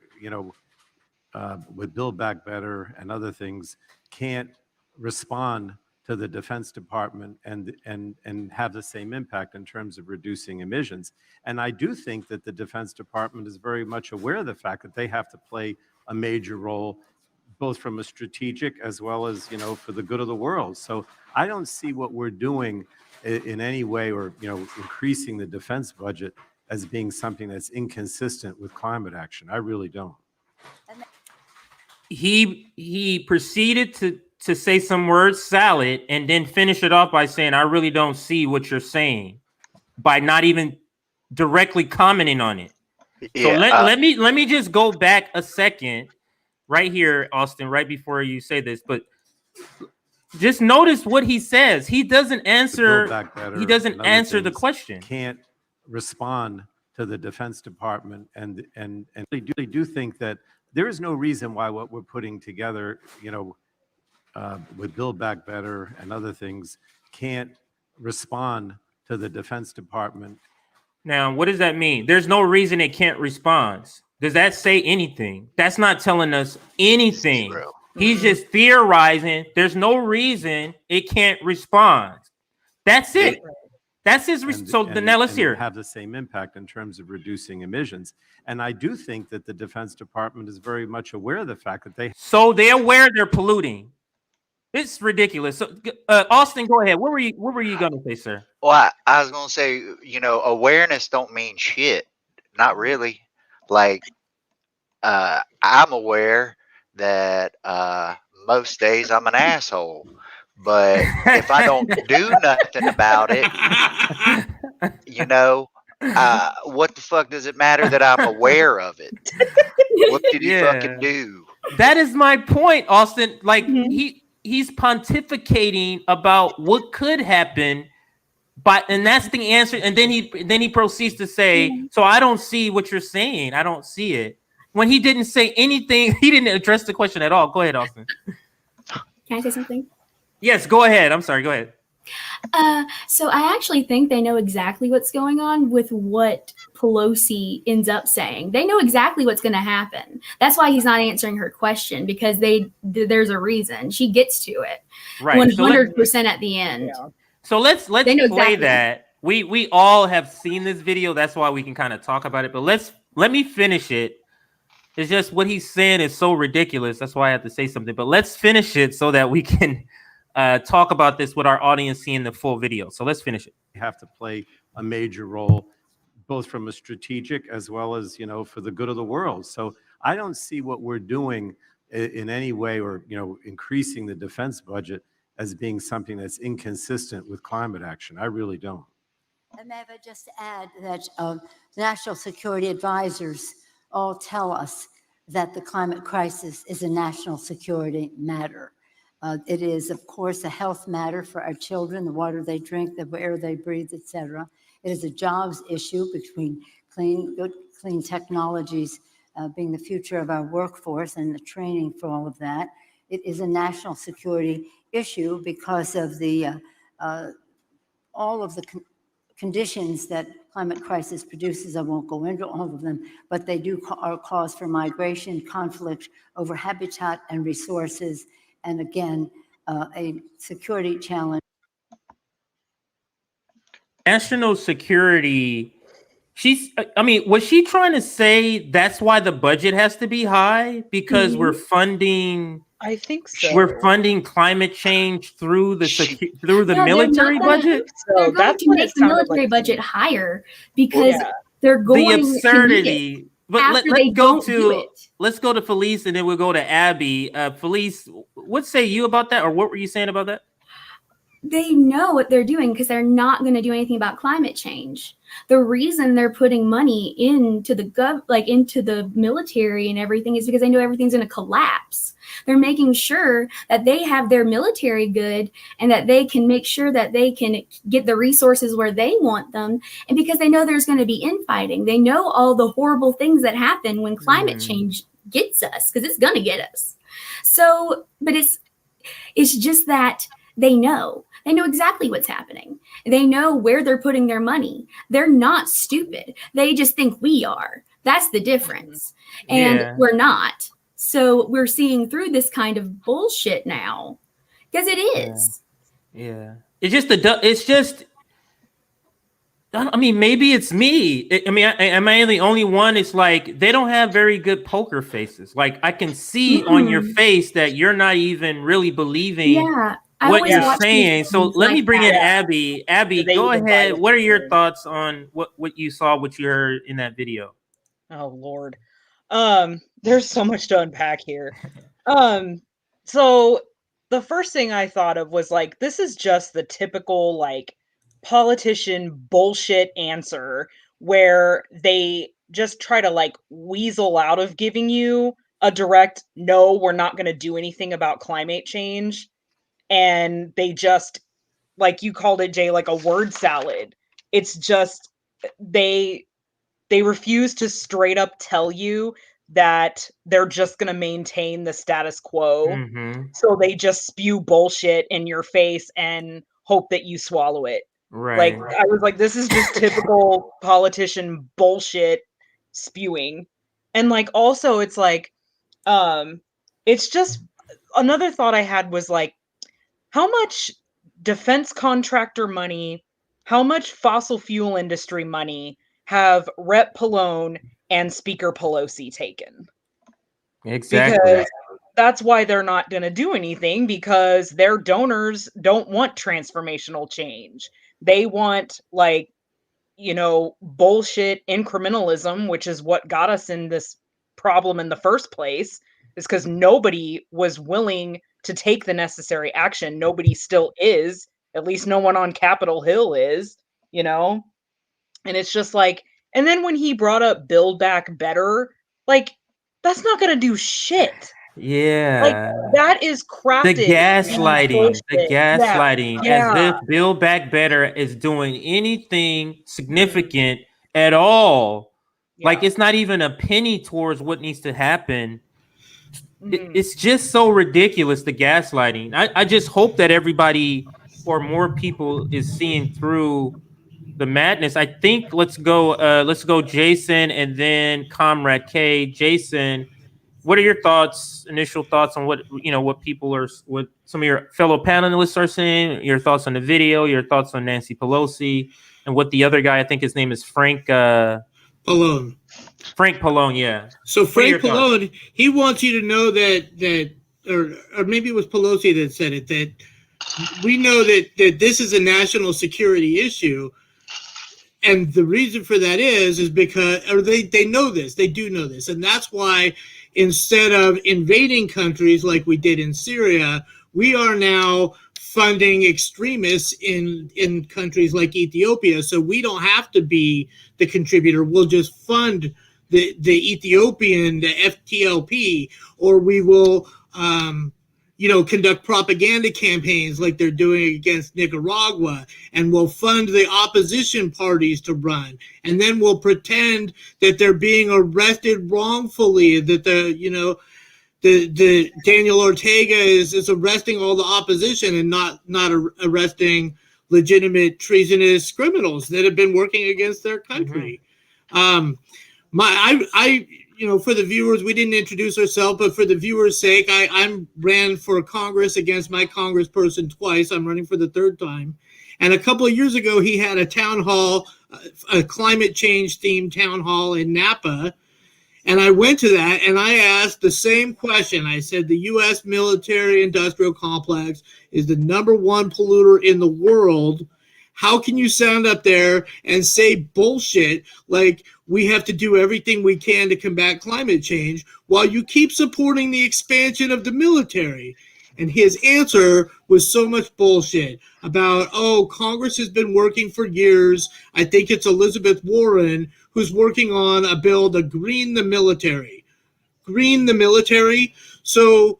with Build Back Better and other things, can't respond to the Defense Department and have the same impact in terms of reducing emissions. And I do think that the Defense Department is very much aware of the fact that they have to play a major role, both from a strategic as well as, for the good of the world. So I don't see what we're doing in any way, or, increasing the defense budget as being something that's inconsistent with climate action. I really don't. He proceeded to say some words salad and then finish it off by saying, I really don't see what you're saying, by not even directly commenting on it. Yeah, so let me just go back a second right here, Austin, right before you say this, but just notice what he says. He doesn't answer. He doesn't answer the question. Can't respond to the Defense Department and really do think that there is no reason why what we're putting together, with Build Back Better and other things, can't respond to the Defense Department. Now, what does that mean? There's no reason it can't respond. Does that say anything? That's not telling us anything. He's just theorizing. There's no reason it can't respond. That's it. That's his. Now let's hear. Have the same impact in terms of reducing emissions. And I do think that the Defense Department is very much aware of the fact that they're aware they're polluting. It's ridiculous. So, Austin, go ahead. What were you going to say, sir? Well, I was going to say, awareness don't mean shit. Not really. Like, I'm aware that most days I'm an asshole, but if I don't do nothing about it, what the fuck does it matter that I'm aware of it? What did he fucking do? That is my point, Austin. Like, he's pontificating about what could happen, and that's the answer. And then he proceeds to say, so I don't see what you're saying. I don't see it. When he didn't say anything, he didn't address the question at all. Go ahead, Austin. Can I say something? Yes, go ahead. I'm sorry. Go ahead. So I actually think they know exactly what's going on with what Pelosi ends up saying. They know exactly what's going to happen. That's why he's not answering her question, because there's a reason. She gets to it 100% at the end. Yeah. So let's play exactly that. We all have seen this video. That's why we can kind of talk about it. But let me finish it. It's just what he's saying is so ridiculous. That's why I have to say something. But let's finish it so that we can talk about this with our audience seeing the full video. So let's finish it. You have to play a major role, both from a strategic as well as, for the good of the world. So I don't see what we're doing in any way, or, increasing the defense budget as being something that's inconsistent with climate action. I really don't. And may I just add that national security advisors all tell us that the climate crisis is a national security matter. It is, of course, a health matter for our children, the water they drink, the air they breathe, etc. It is a jobs issue between clean technologies being the future of our workforce and the training for all of that. It is a national security issue because of the all of the conditions that climate crisis produces. I won't go into all of them, but they are cause for migration, conflict over habitat and resources, and again, a security challenge. National security. Was she trying to say that's why the budget has to be high? Because we're funding. I think so. We're funding climate change through the military budget. They're going to make the military budget higher because they're going the absurdity. To but let's go to Felice, and then we'll go to Abby. Felice, what say you about that, or what were you saying about that? They know what they're doing because they're not going to do anything about climate change. The reason they're putting money into the military and everything is because they know everything's going to collapse. They're making sure that they have their military good and that they can make sure that they can get the resources where they want them. And because they know there's going to be infighting, they know all the horrible things that happen when climate change gets us, because it's going to get us. So, but it's just that they know exactly what's happening. They know where they're putting their money. They're not stupid. They just think we are. That's the difference. And we're not. So we're seeing through this kind of bullshit now, because it is. Yeah. It's just, I mean, maybe it's me. Am I the only one? It's like, they don't have very good poker faces. Like, I can see on your face that you're not even really believing what you're saying. So let me bring in Abby. Abby, go ahead. What are your thoughts on what you saw, what you heard in that video? Oh, Lord. There's so much to unpack here. So the first thing I thought of was like, this is just the typical like politician bullshit answer where they just try to like weasel out of giving you a direct, no, we're not going to do anything about climate change. And they just, like you called it, Jay, like a word salad. It's just, they refuse to straight up tell you that they're just going to maintain the status quo. Mm-hmm. So they just spew bullshit in your face and hope that you swallow it. Right. Like, I was like, this is just typical politician bullshit spewing. And like, also it's like, it's just, another thought I had was like, how much defense contractor money, how much fossil fuel industry money have Rep. Pallone and Speaker Pelosi taken? Exactly. Because that's why they're not going to do anything, because their donors don't want transformational change. They want, like, bullshit incrementalism, which is what got us in this problem in the first place, is because nobody was willing to take the necessary action. Nobody still is. At least no one on Capitol Hill is, And it's just like, and then when he brought up Build Back Better, like, that's not going to do shit. Like, Yeah. that is crafted. The gaslighting, as Yeah. if Build Back Better is doing anything significant at all. Like, it's not even a penny towards what needs to happen. It's just so ridiculous, the gaslighting. I just hope that everybody or more people is seeing through the madness. I think let's go Jason and then Comrade K. Jason, what are your thoughts, initial thoughts on what some of your fellow panelists are saying, your thoughts on the video, your thoughts on Nancy Pelosi, and what the other guy, I think his name is Frank Pallone. Frank Pallone, yeah. So Frank Pallone, he wants you to know that or maybe it was Pelosi that said it, that we know that this is a national security issue. And the reason for that is because, or they know this, they do know this. And that's why instead of invading countries like we did in Syria, we are now funding extremists in countries like Ethiopia. So we don't have to be the contributor. We'll just fund the Ethiopian, the FTLP, or we will, conduct propaganda campaigns like they're doing against Nicaragua, and we'll fund the opposition parties to run, and then we'll pretend that they're being arrested wrongfully, that the Daniel Ortega is arresting all the opposition and not arresting legitimate treasonous criminals that have been working against their country. For the viewers, we didn't introduce ourselves, but for the viewers' sake, I ran for Congress against my congressperson twice. I'm running for the third time. And a couple of years ago, he had a town hall, a climate change themed town hall in Napa. And I went to that and I asked the same question. I said, the U.S. military industrial complex is the number one polluter in the world. How can you stand up there and say bullshit like we have to do everything we can to combat climate change while you keep supporting the expansion of the military? And his answer was so much bullshit about, Congress has been working for years. I think it's Elizabeth Warren who's working on a bill to green the military. Green the military? So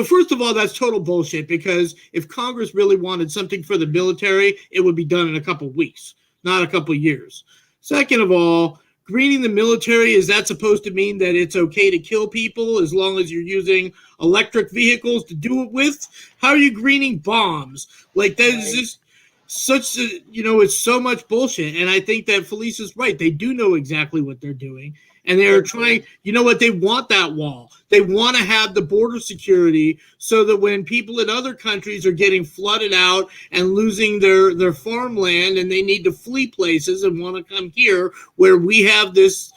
first of all, that's total bullshit, because if Congress really wanted something for the military, it would be done in a couple of weeks, not a couple of years. Second of all, greening the military, is that supposed to mean that it's okay to kill people as long as you're using electric vehicles to do it with? How are you greening bombs? Like, that is just it's so much bullshit. And I think that Felicia's right. They do know exactly what they're doing. And they're trying, they want that wall. They want to have the border security so that when people in other countries are getting flooded out and losing their farmland and they need to flee places and want to come here where we have this,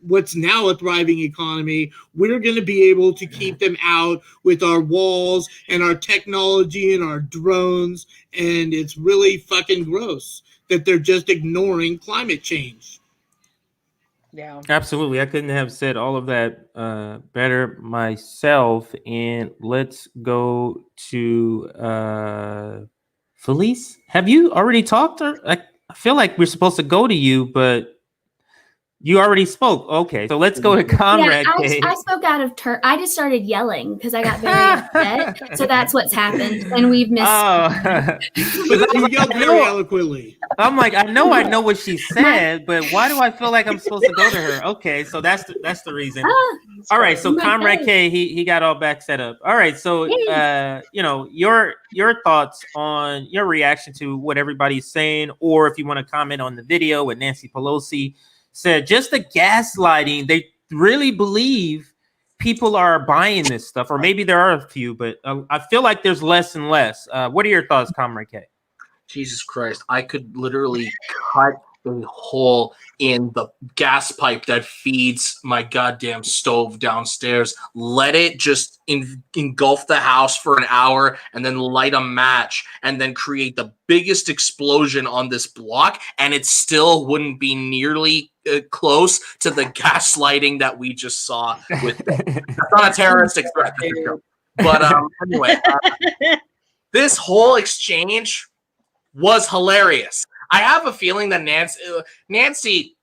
what's now a thriving economy, we're going to be able to keep them out with our walls and our technology and our drones. And it's really fucking gross that they're just ignoring climate change. Yeah, absolutely. I couldn't have said all of that better myself. And let's go to Felice. Have you already talked? I feel like we're supposed to go to you, but you already spoke. Okay, so let's go to Comrade K. I spoke out of turn. I just started yelling because I got very upset. So that's what's happened, and we've missed. You yelled very eloquently. I'm like, I know what she said, but why do I feel like I'm supposed to go to her? Okay, so that's the reason. All right, so Comrade K, he got all back set up. All right, so your thoughts on your reaction to what everybody's saying, or if you want to comment on the video with Nancy Pelosi said, just the gaslighting. They really believe people are buying this stuff, or maybe there are a few, but I feel like there's less and less. What are your thoughts, Comrade K? Jesus Christ, I could literally cut a hole in the gas pipe that feeds my goddamn stove downstairs, let it just engulf the house for an hour, and then light a match, and then create the biggest explosion on this block, and it still wouldn't be nearly close to the gaslighting that we just saw with that's not a terroristic threat. But anyway, this whole exchange was hilarious. I have a feeling that Nancy,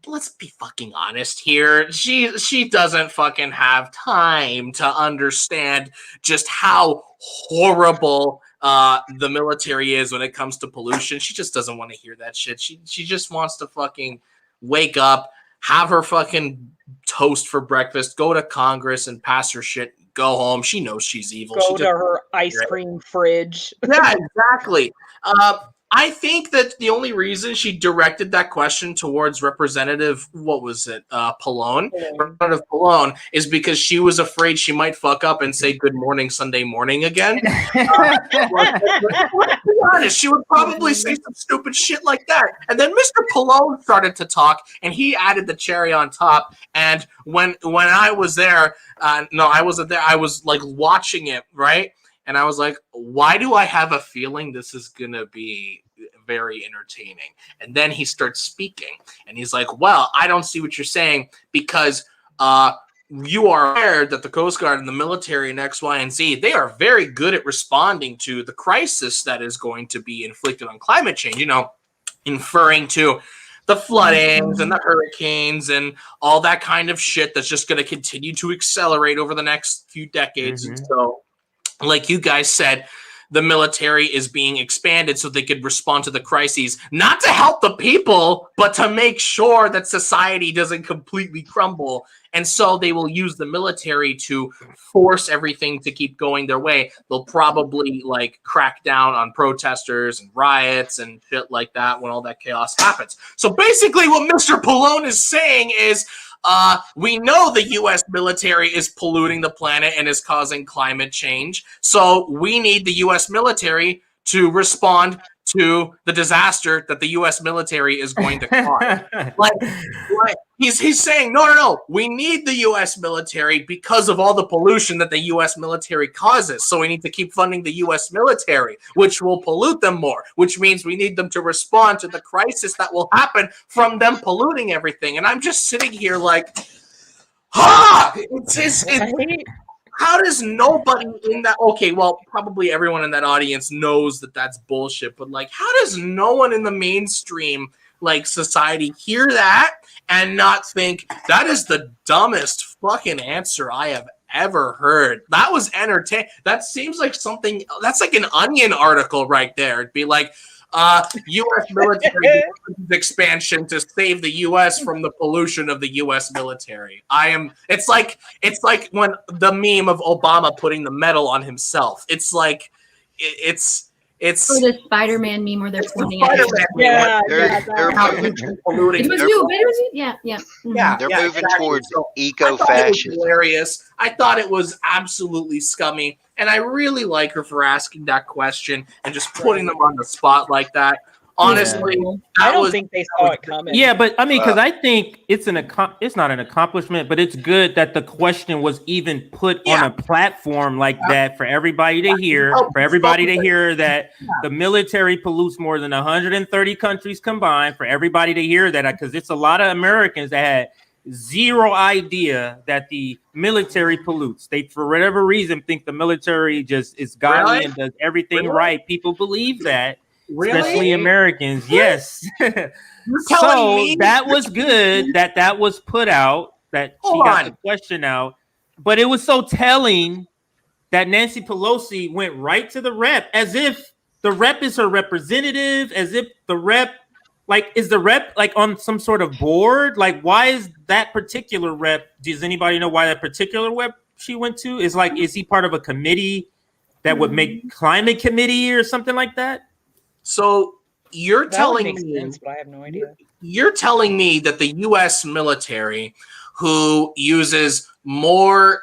let's be fucking honest here. She doesn't fucking have time to understand just how horrible the military is when it comes to pollution. She just doesn't want to hear that shit. She just wants to fucking wake up, have her fucking toast for breakfast, go to Congress and pass her shit, go home. She knows she's evil. Go to her ice cream fridge. Yeah, exactly. I think that the only reason she directed that question towards Representative, Pallone, Representative Pallone, is because she was afraid she might fuck up and say "Good morning, Sunday morning" again. Let's be honest, she would probably say some stupid shit like that. And then Mr. Pallone started to talk, and he added the cherry on top. And when I was there, no, I wasn't there. I was like watching it, right? And I was like, why do I have a feeling this is going to be very entertaining? And then he starts speaking, and he's like, well, I don't see what you're saying, because you are aware that the Coast Guard and the military and X, Y, and Z, they are very good at responding to the crisis that is going to be inflicted on climate change, you know, inferring to the floodings and the hurricanes and all that kind of shit that's just going to continue to accelerate over the next few decades. And so, like you guys said, the military is being expanded so they could respond to the crises, not to help the people, but to make sure that society doesn't completely crumble. And so they will use the military to force everything to keep going their way. They'll probably like crack down on protesters and riots and shit like that when all that chaos happens. So basically what Mr. Pallone is saying is, we know the U.S. military is polluting the planet and is causing climate change. So we need the U.S. military to respond to the disaster that the U.S. military is going to cause. like he's saying, no, we need the U.S. military because of all the pollution that the U.S. military causes. So we need to keep funding the U.S. military, which will pollute them more, which means we need them to respond to the crisis that will happen from them polluting everything. And I'm just sitting here like, how does nobody in that, okay, well, probably everyone in that audience knows that that's bullshit, but like, how does no one in the mainstream like society hear that and not think that is the dumbest fucking answer I have ever heard? That was entertaining. That seems like something, that's like an Onion article right there. It'd be like, U.S. military expansion to save the U.S. from the pollution of the U.S. military. It's like when the meme of Obama putting the medal on himself. It's like, it's or the Spider-Man meme where they're pointing at They're it. moving. It was you, but it was you. Yeah. They're moving exactly. towards So eco-fascism. Hilarious. I thought it was absolutely scummy, and I really like her for asking that question and just putting them on the spot like that. Honestly, I don't think they saw it coming. Yeah, but I mean, because I think it's not an accomplishment, but it's good that the question was even put on a platform like that for everybody to hear, that the military pollutes more than 130 countries combined, for everybody to hear that, because it's a lot of Americans that had zero idea that the military pollutes. They, for whatever reason, think the military just is godly and does everything right. People believe that. Really? Especially Americans, yes. telling me that was good that was put out, that she got the question out. But it was so telling that Nancy Pelosi went right to the rep, as if the rep is her representative, as if the rep, like, is the rep like on some sort of board? Like, why is that particular rep? Does anybody know why that particular rep she went to? Is he part of a committee that would make climate committee or something like that? So you're telling me, sense, but I have no idea. You're telling me that the U.S. military, who uses more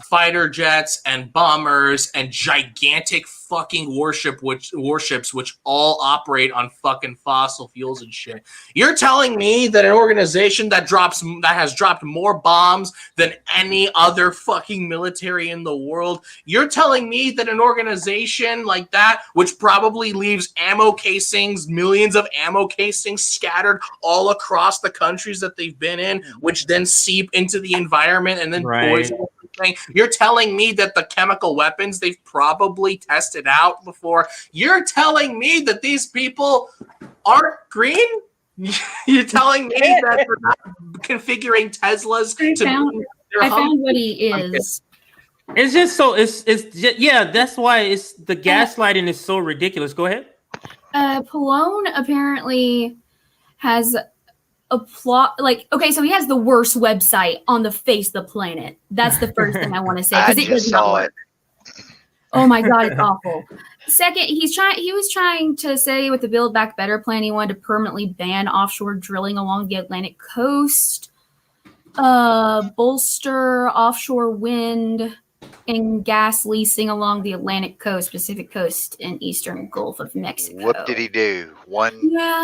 fighter jets and bombers and gigantic fucking warships which all operate on fucking fossil fuels and shit. You're telling me that an organization that has dropped more bombs than any other fucking military in the world, you're telling me that an organization like that, which probably leaves ammo casings, millions of ammo casings scattered all across the countries that they've been in, which then seep into the environment and then poison everything. You're telling me that the chemical weapons they've probably tested out before, you're telling me that these people aren't green? You're telling me that they're not configuring Teslas I found what he is. It's just so it's just, yeah, that's why it's the gaslighting is so ridiculous. Go ahead. Pallone apparently has a plot, like, okay, so he has the worst website on the face of the planet. That's the first thing I want to say, I because it just does not saw work. Oh my god, it's awful. Second, he was trying to say with the Build Back Better plan, he wanted to permanently ban offshore drilling along the Atlantic coast, bolster offshore wind and gas leasing along the Atlantic coast, Pacific coast, and eastern Gulf of Mexico. What did he do? One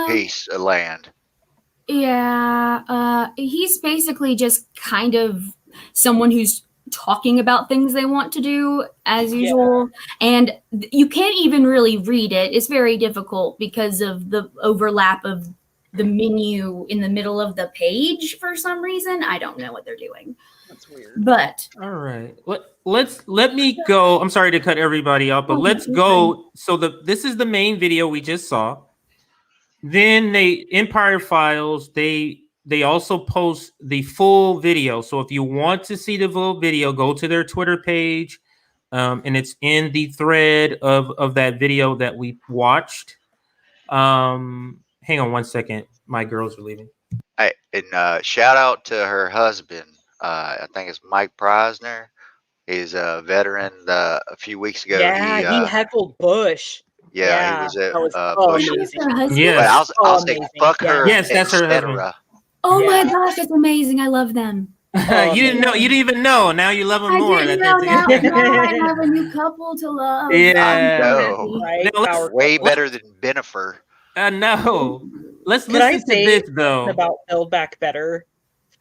piece of land. Yeah, he's basically just kind of someone who's talking about things they want to do as usual. And you can't even really read it. It's very difficult because of the overlap of the menu in the middle of the page for some reason. I don't know what they're doing. That's weird. But all right, let me go. I'm sorry to cut everybody off, but let's go. So this is the main video we just saw. Then Empire Files, they also post the full video. So if you want to see the full video, go to their Twitter page, and it's in the thread of that video that we watched. Hang on one second. My girls are leaving. And shout out to her husband. I think it's Mike Preisner. He's a veteran. A few weeks ago, he heckled Bush. Yeah, he was at Bush. Yes. But I'll say fuck her. Yes, that's her husband. Oh my gosh, that's amazing! I love them. You didn't know. You didn't even know. Now you love them more. I didn't know. Now I have a new couple to love. Yeah, no, way better than Benifer. No. Let's Can I listen to say this though. About Build Back Better.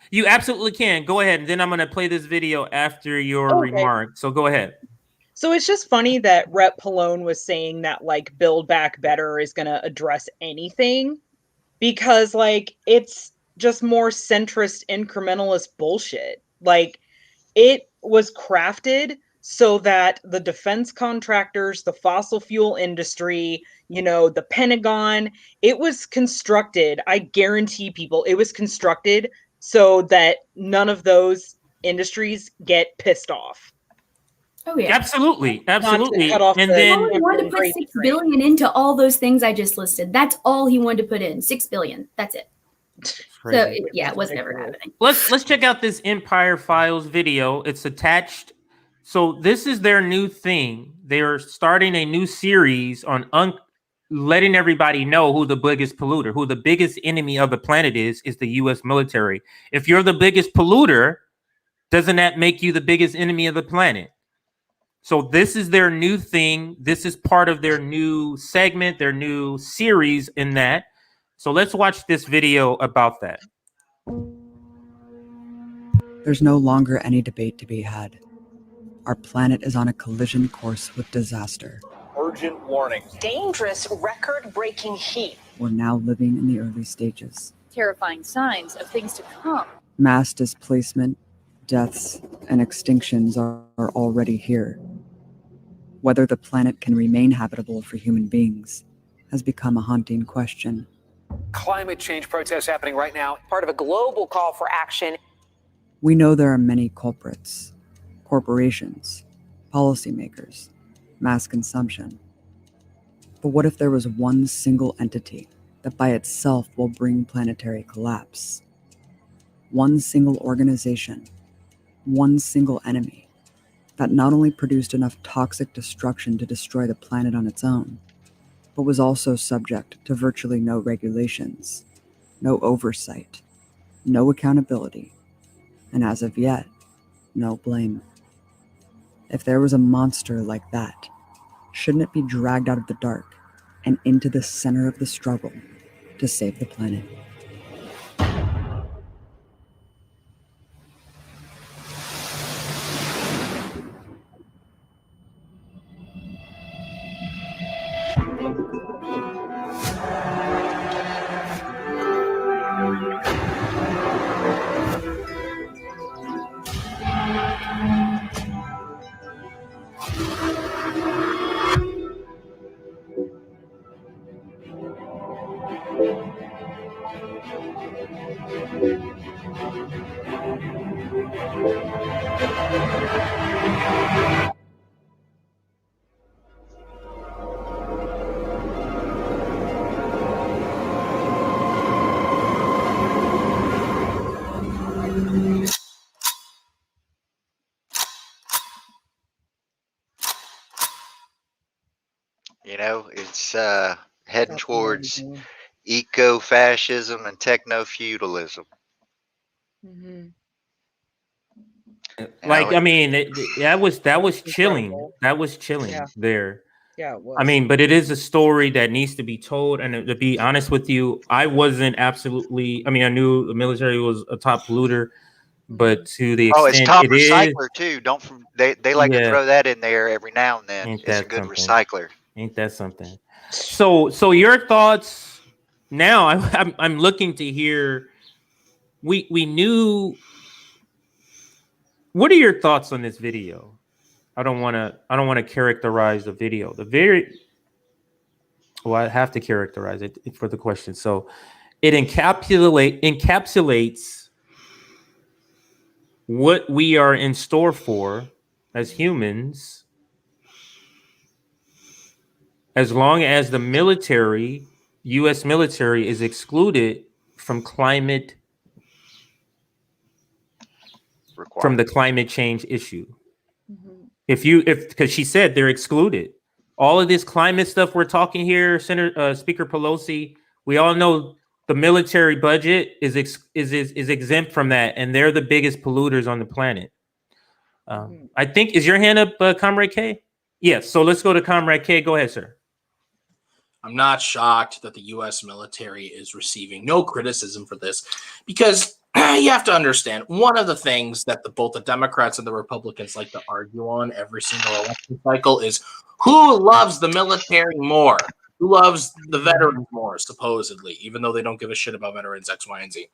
You absolutely can. Go ahead, and then I'm going to play this video after your remark. So go ahead. So it's just funny that Rep. Pallone was saying that like Build Back Better is going to address anything, because like it's just more centrist incrementalist bullshit. Like it was crafted so that the defense contractors, the fossil fuel industry, the Pentagon, it was constructed, I guarantee people, it was constructed so that none of those industries get pissed off. Oh yeah, absolutely. And then he wanted to put $6 billion into all those things I just listed. That's all he wanted to put in. $6 billion. That's it. So it was never happening. Let's check out this Empire Files video. It's attached. So this is their new thing. They are starting a new series on letting everybody know who the biggest polluter, who the biggest enemy of the planet is the U.S. military. If you're the biggest polluter, doesn't that make you the biggest enemy of the planet? So this is their new thing. This is part of their new segment, their new series in that. So let's watch this video about that. There's no longer any debate to be had. Our planet is on a collision course with disaster. Urgent warning. Dangerous record-breaking heat. We're now living in the early stages. Terrifying signs of things to come. Mass displacement, deaths, and extinctions are already here. Whether the planet can remain habitable for human beings has become a haunting question. Climate change protests happening right now, part of a global call for action. We know there are many culprits: corporations, policymakers, mass consumption. But what if there was one single entity that by itself will bring planetary collapse? One single organization, one single enemy, that not only produced enough toxic destruction to destroy the planet on its own, but was also subject to virtually no regulations, no oversight, no accountability, and as of yet, no blame. If there was a monster like that, shouldn't it be dragged out of the dark and into the center of the struggle to save the planet? You know, it's heading That's towards amazing. eco-fascism and techno-feudalism. Mm-hmm. You Like, know, I mean, that was chilling. Incredible. That was chilling Yeah. there. Yeah, it was. I mean, but it is a story that needs to be told. And to be honest with you, I wasn't absolutely. I mean, I knew the military was a top polluter, but to the oh, it's extent top it is, recycler too. They like to yeah, throw that in there every now and then. ain't It's a that good something? recycler. Ain't that something? So your thoughts now? I'm looking to hear. We knew. What are your thoughts on this video? I don't want to characterize the video. Well, I have to characterize it for the question. So it encapsulates what we are in store for as humans, as long as the military, U.S. military, is excluded from climate, from the climate change issue. Because she said they're excluded. All of this climate stuff we're talking here, Speaker Pelosi, we all know the military budget is exempt from that, and they're the biggest polluters on the planet. I think, is your hand up, Comrade K? Yes. So let's go to Comrade K. Go ahead, sir. I'm not shocked that the U.S. military is receiving no criticism for this, because you have to understand, one of the things that both the Democrats and the Republicans like to argue on every single election cycle is who loves the military more, who loves the veterans more, supposedly, even though they don't give a shit about veterans X, Y, and Z.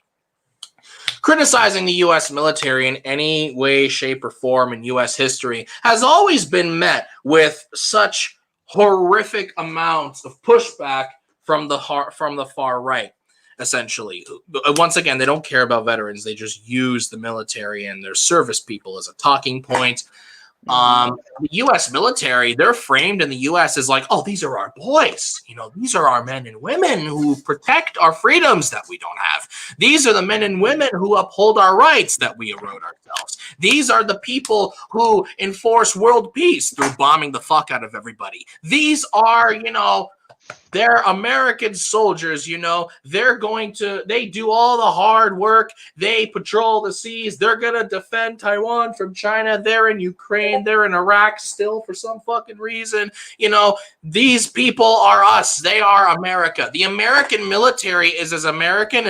Criticizing the U.S. military in any way, shape, or form in U.S. history has always been met with such horrific amounts of pushback from the far right. Essentially, once again, they don't care about veterans. They just use the military and their service people as a talking point. The U.S. military, they're framed in the U.S. as like, oh, these are our boys. You know, these are our men and women who protect our freedoms that we don't have. These are the men and women who uphold our rights that we erode ourselves. These are the people who enforce world peace through bombing the fuck out of everybody. These are, you know, they're American soldiers, you know. They do all the hard work. They patrol the seas. They're going to defend Taiwan from China. They're in Ukraine. They're in Iraq still for some fucking reason. You know, these people are us. They are America. The American military is as American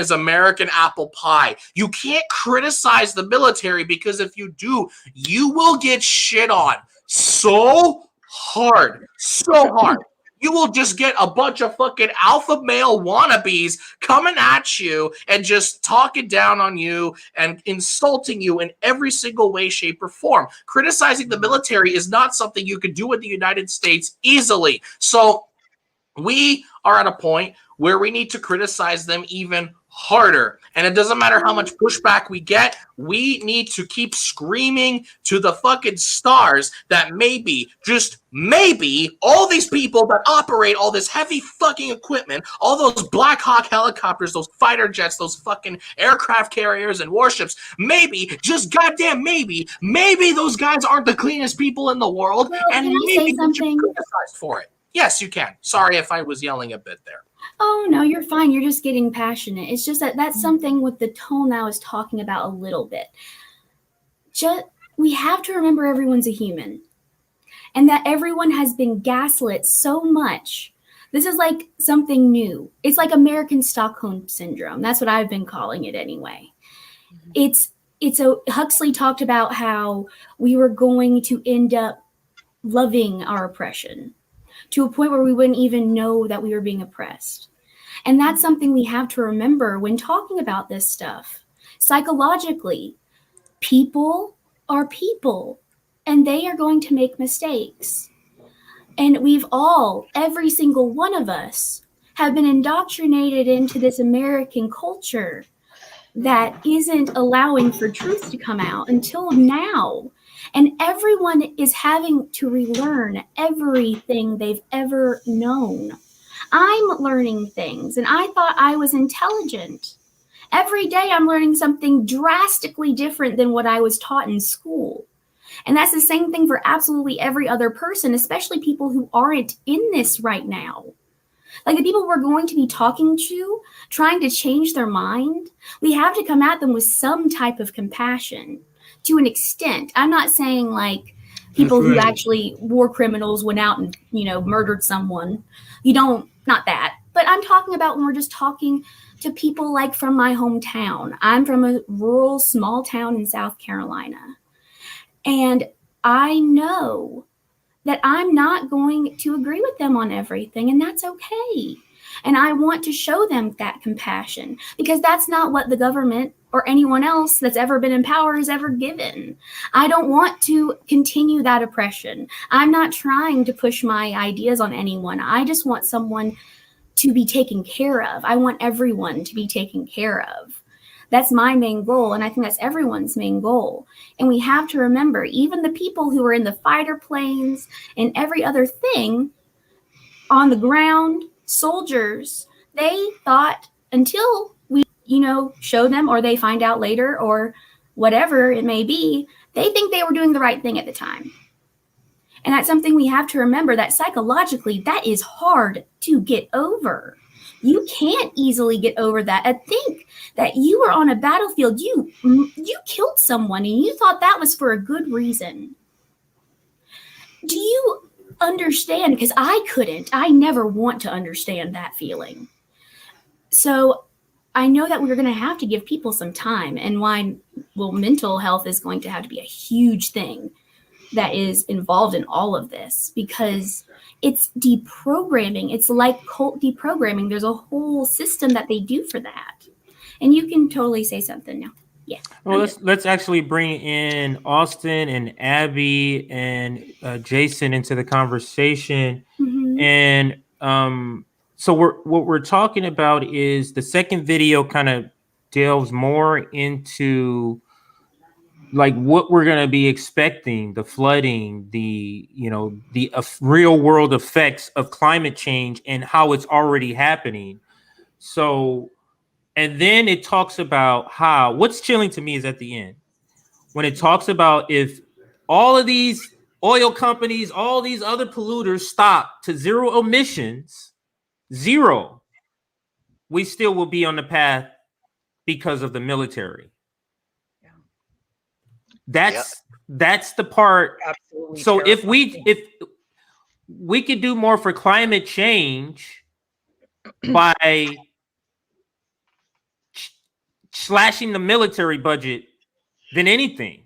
apple pie. You can't criticize the military, because if you do, you will get shit on so hard. You will just get a bunch of fucking alpha male wannabes coming at you and just talking down on you and insulting you in every single way, shape, or form. Criticizing the military is not something you can do in the United States easily. So we are at a point where we need to criticize them even harder. And it doesn't matter how much pushback we get, we need to keep screaming to the fucking stars that maybe, just maybe, all these people that operate all this heavy fucking equipment, all those Black Hawk helicopters, those fighter jets, those fucking aircraft carriers and warships, maybe, just goddamn maybe those guys aren't the cleanest people in the world, Well, and can I maybe say something? you're criticized for it. Yes, you can. Sorry if I was yelling a bit there. Oh, no, you're fine. You're just getting passionate. It's just that that's something with the tone I was talking about a little bit. Just we have to remember everyone's a human and that everyone has been gaslit so much. This is like something new. It's like American Stockholm Syndrome. That's what I've been calling it anyway. Huxley talked about how we were going to end up loving our oppression to a point where we wouldn't even know that we were being oppressed. And that's something we have to remember when talking about this stuff. Psychologically, people are people and they are going to make mistakes. And every single one of us have been indoctrinated into this American culture that isn't allowing for truth to come out until now. And everyone is having to relearn everything they've ever known. I'm learning things, and I thought I was intelligent. Every day I'm learning something drastically different than what I was taught in school. And that's the same thing for absolutely every other person, especially people who aren't in this right now. Like the people we're going to be talking to, trying to change their mind, we have to come at them with some type of compassion to an extent. I'm not saying like people who actually war criminals went out and, murdered someone. Not that. But I'm talking about when we're just talking to people like from my hometown. I'm from a rural, small town in South Carolina. And I know that I'm not going to agree with them on everything, and that's okay. And I want to show them that compassion because that's not what the government or anyone else that's ever been in power has ever given. I don't want to continue that oppression. I'm not trying to push my ideas on anyone. I just want someone to be taken care of. I want everyone to be taken care of. That's my main goal, and I think that's everyone's main goal. And we have to remember, even the people who are in the fighter planes and every other thing on the ground, soldiers, they thought until we, show them or they find out later or whatever it may be, they think they were doing the right thing at the time. And that's something we have to remember, that psychologically, that is hard to get over. You can't easily get over that. I think that you were on a battlefield, you killed someone and you thought that was for a good reason. Do you understand? Because I couldn't. I never want to understand that feeling. So I know that we're going to have to give people some time, and mental health is going to have to be a huge thing that is involved in all of this because it's deprogramming. It's like cult deprogramming. There's a whole system that they do for that. And you can totally say something now. Yeah. Well, let's actually bring in Austin and Abby and Jason into the conversation. Mm-hmm. And so what we're talking about is the second video kind of delves more into like what we're going to be expecting, the flooding, the real world effects of climate change and how it's already happening. So, and then it talks about how, what's chilling to me is at the end, when it talks about if all of these oil companies, all these other polluters stop to zero emissions, we still will be on the path because of the military. That's the part. Absolutely. So terrifying. if we could do more for climate change by slashing the military budget than anything,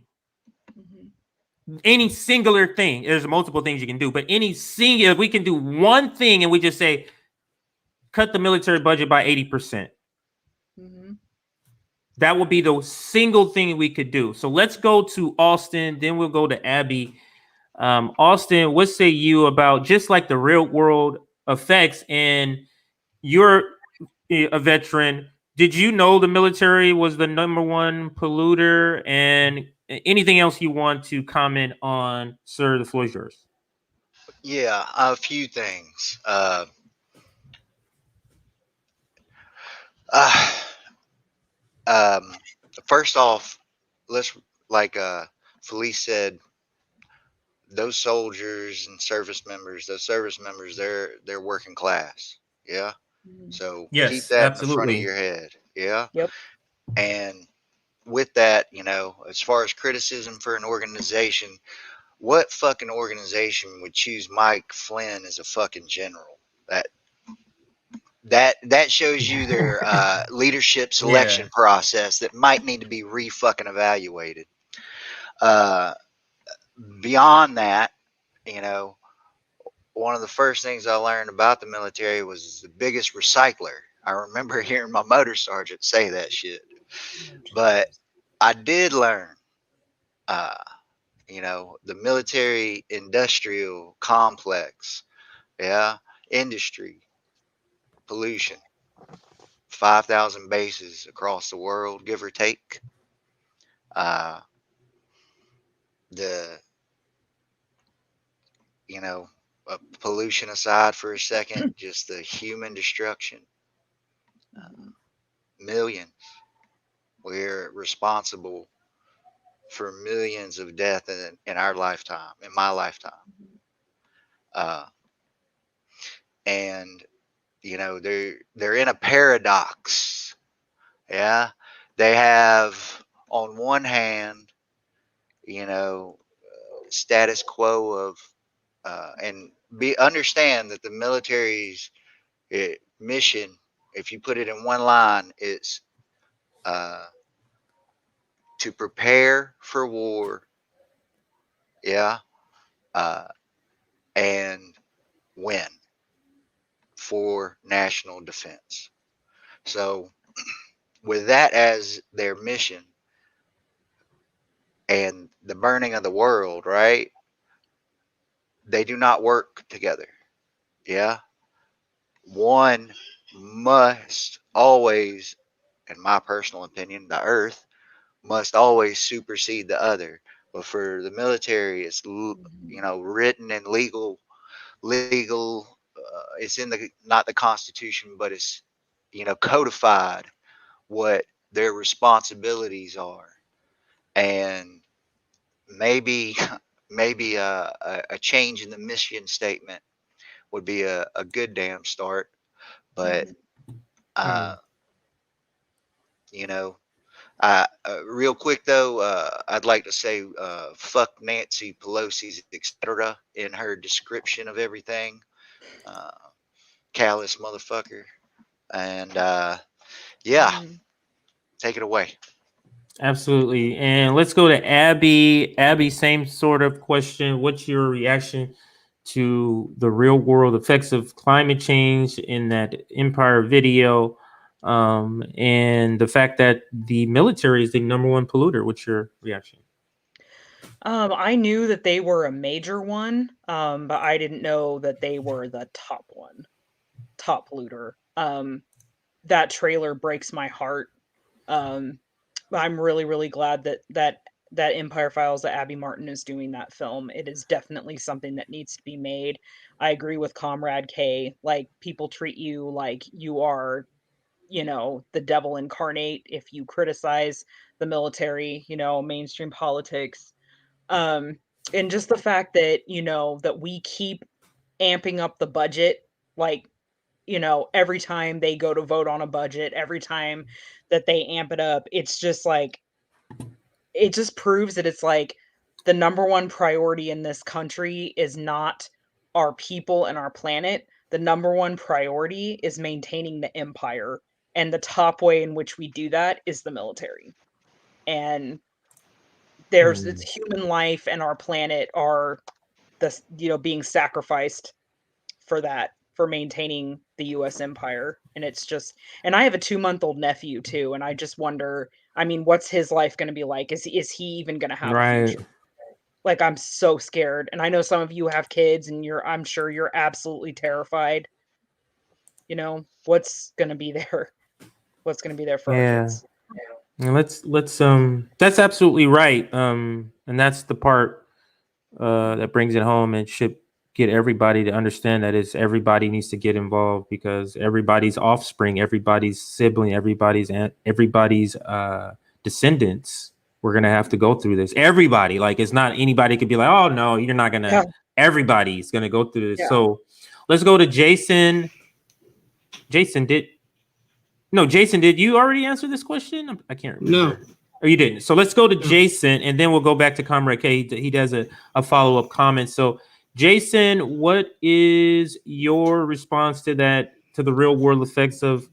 any singular thing. There's multiple things you can do, but if we can do one thing and we just say, cut the military budget by 80%. That would be the single thing we could do. So let's go to Austin, then we'll go to Abby. Austin, what say you about just like the real world effects? And you're a veteran. Did you know the military was the #1 polluter? And anything else you want to comment on, sir? The floor is yours. Yeah, a few things. First off, let's, like Felice said, those soldiers and service members, they're working class. Yeah. So yes, keep that absolutely in the front of your head. Yeah. Yep. And with that, you know, as far as criticism for an organization, what fucking organization would choose Mike Flynn as a fucking general? That shows you their leadership selection process that might need to be fucking evaluated. Beyond that, you know, one of the first things I learned about the military was the biggest recycler. I remember hearing my motor sergeant say that shit. But I did learn, you know, the military industrial complex, industry, pollution, 5,000 bases across the world, give or take. The, you know, pollution aside for a second, just the human destruction, millions. We're responsible for millions of deaths in our lifetime, in my lifetime. And you know, they're in a paradox. Yeah, they have on one hand, you know, status quo of and understand that the military's mission, if you put it in one line, is to prepare for war, and win for national defense. So with that as their mission and the burning of the world, right? They do not work together. Yeah. One must always, in my personal opinion, the earth must always supersede the other. But for the military, it's, you know, written in legal, it's in the, not the Constitution, but it's, you know, codified what their responsibilities are. And maybe a change in the mission statement would be a good damn start. But you know, real quick though, I'd like to say fuck Nancy Pelosi's etc. in her description of everything. Callous motherfucker. And take it away. Absolutely. And let's go to Abby. Abby, same sort of question. What's your reaction to the real world effects of climate change in that Empire video? And the fact that the military is the #1 polluter. What's your reaction? I knew that they were a major one, but I didn't know that they were the top one, top polluter. That trailer breaks my heart. I'm really, really glad that Empire Files, that Abby Martin is doing that film. It is definitely something that needs to be made. I agree with Comrade K. Like, people treat you like you are, you know, the devil incarnate if you criticize the military, you know, mainstream politics. And just the fact that, you know, that we keep amping up the budget, like, you know, every time they go to vote on a budget, every time that they amp it up, it's just like, it just proves that it's like the #1 priority in this country is not our people and our planet. The #1 priority is maintaining the empire. And the top way in which we do that is the military. And it's human life and our planet are you know, being sacrificed for that, for maintaining the US empire. And it's just, and I have a 2-month-old nephew too, and I just wonder, I mean, what's his life going to be like? Is he even going to have a future? Like, I'm so scared. And I know some of you have kids, and I'm sure you're absolutely terrified. You know, what's going to be there? What's going to be there for our kids? And let's that's absolutely right. And that's the part that brings it home and should get everybody to understand that everybody needs to get involved, because everybody's offspring, everybody's sibling, everybody's descendants, we're gonna have to go through this. Everybody, like, it's not anybody could be like, oh no, you're not gonna. Yeah. Everybody's gonna go through this. Yeah. So let's go to Jason. Jason, did you already answer this question? I can't remember. Or you didn't. So let's go to Jason, and then we'll go back to Comrade K. He does a follow-up comment. So Jason, what is your response to that, to the real world effects of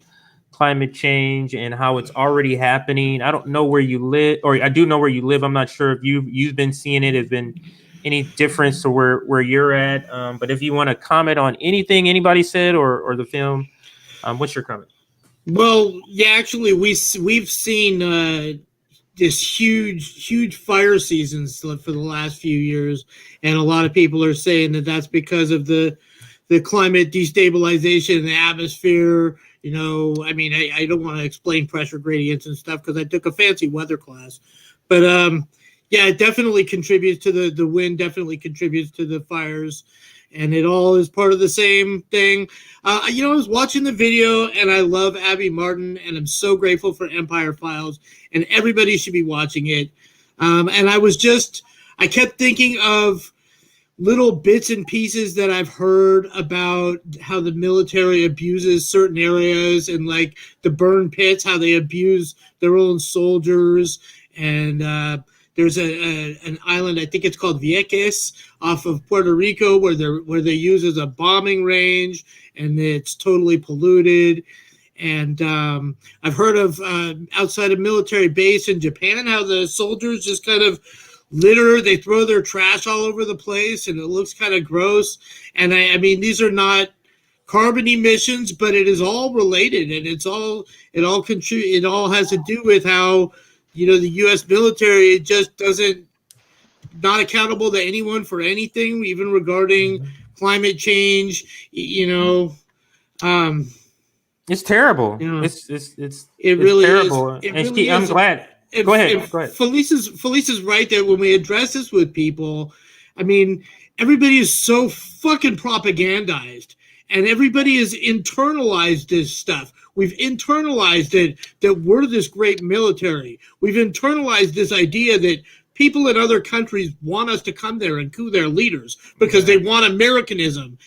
climate change and how it's already happening? I don't know where you live, or I do know where you live. I'm not sure if you've been seeing it. Has been any difference to where you're at? But if you want to comment on anything anybody said or the film, what's your comment? Well, yeah, actually, we've seen this huge fire seasons for the last few years, and a lot of people are saying that that's because of the climate destabilization in the atmosphere. You know, I mean, I don't want to explain pressure gradients and stuff because I took a fancy weather class, but yeah, it definitely contributes to the wind. Definitely contributes to the fires. And it all is part of the same thing. You know, I was watching the video, and I love Abby Martin, and I'm so grateful for Empire Files, and everybody should be watching it. And I kept thinking of little bits and pieces that I've heard about how the military abuses certain areas, and like the burn pits, how they abuse their own soldiers. And there's an island, I think it's called Vieques, off of Puerto Rico, where they use as a bombing range, and it's totally polluted. And I've heard of outside a military base in Japan, how the soldiers just kind of litter. They throw their trash all over the place, and it looks kind of gross. And I mean, these are not carbon emissions, but it is all related, and it all has to do with how, you know, the U.S. military just not accountable to anyone for anything, even regarding climate change. You know, it's terrible. You know, It really terrible. is. It really I'm is. glad. Go ahead. Felice's right that when we address this with people, I mean, everybody is so fucking propagandized, and everybody has internalized this stuff. We've internalized it that we're this great military. We've internalized this idea that people in other countries want us to come there and coup their leaders because they want Americanism.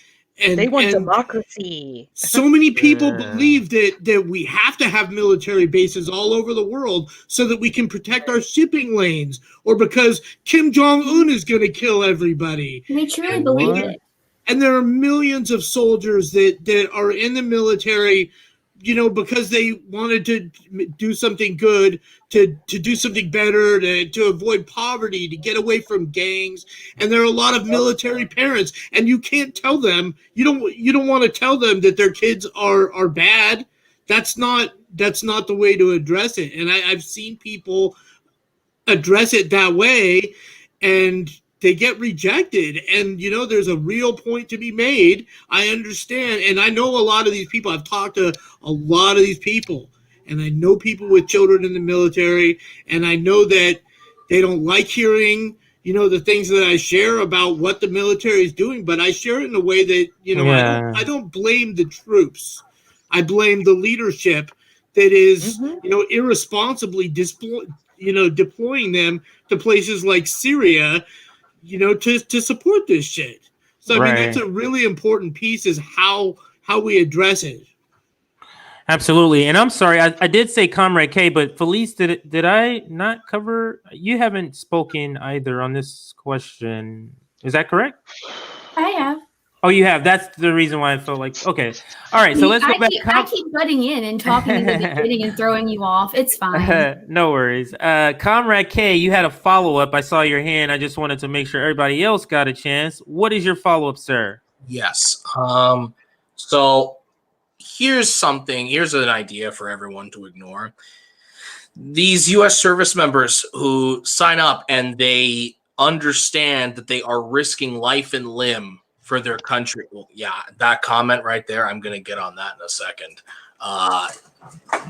And they want democracy. So many people believe that we have to have military bases all over the world so that we can protect our shipping lanes, or because Kim Jong-un is going to kill everybody. They truly believe it. And there are millions of soldiers that are in the military, you know, because they wanted to do something good, to do something better, to avoid poverty, to get away from gangs. And there are a lot of military parents, and you can't tell them, you don't want to tell them that their kids are bad. That's not the way to address it. And I've seen people address it that way, and they get rejected. And, you know, there's a real point to be made. I understand. And I know a lot of these people. I've talked to a lot of these people, and I know people with children in the military, and I know that they don't like hearing, you know, the things that I share about what the military is doing, but I share it in a way that, you know, I don't blame the troops. I blame the leadership that is, you know, irresponsibly deploying them to places like Syria, you know, to support this shit. So, I mean, that's a really important piece, is how we address it. Absolutely. And I'm sorry, I did say Comrade K, but Felice, did I not cover? You haven't spoken either on this question. Is that correct? I have. Oh, you have. That's the reason why I felt like, okay. All right, so let's go back. I keep butting in and talking in the beginning and throwing you off. It's fine. No worries. Comrade K, you had a follow-up. I saw your hand. I just wanted to make sure everybody else got a chance. What is your follow-up, sir? Yes. So here's an idea for everyone to ignore. These U.S. service members who sign up and they understand that they are risking life and limb for their country. Well, yeah, that comment right there, I'm going to get on that in a second.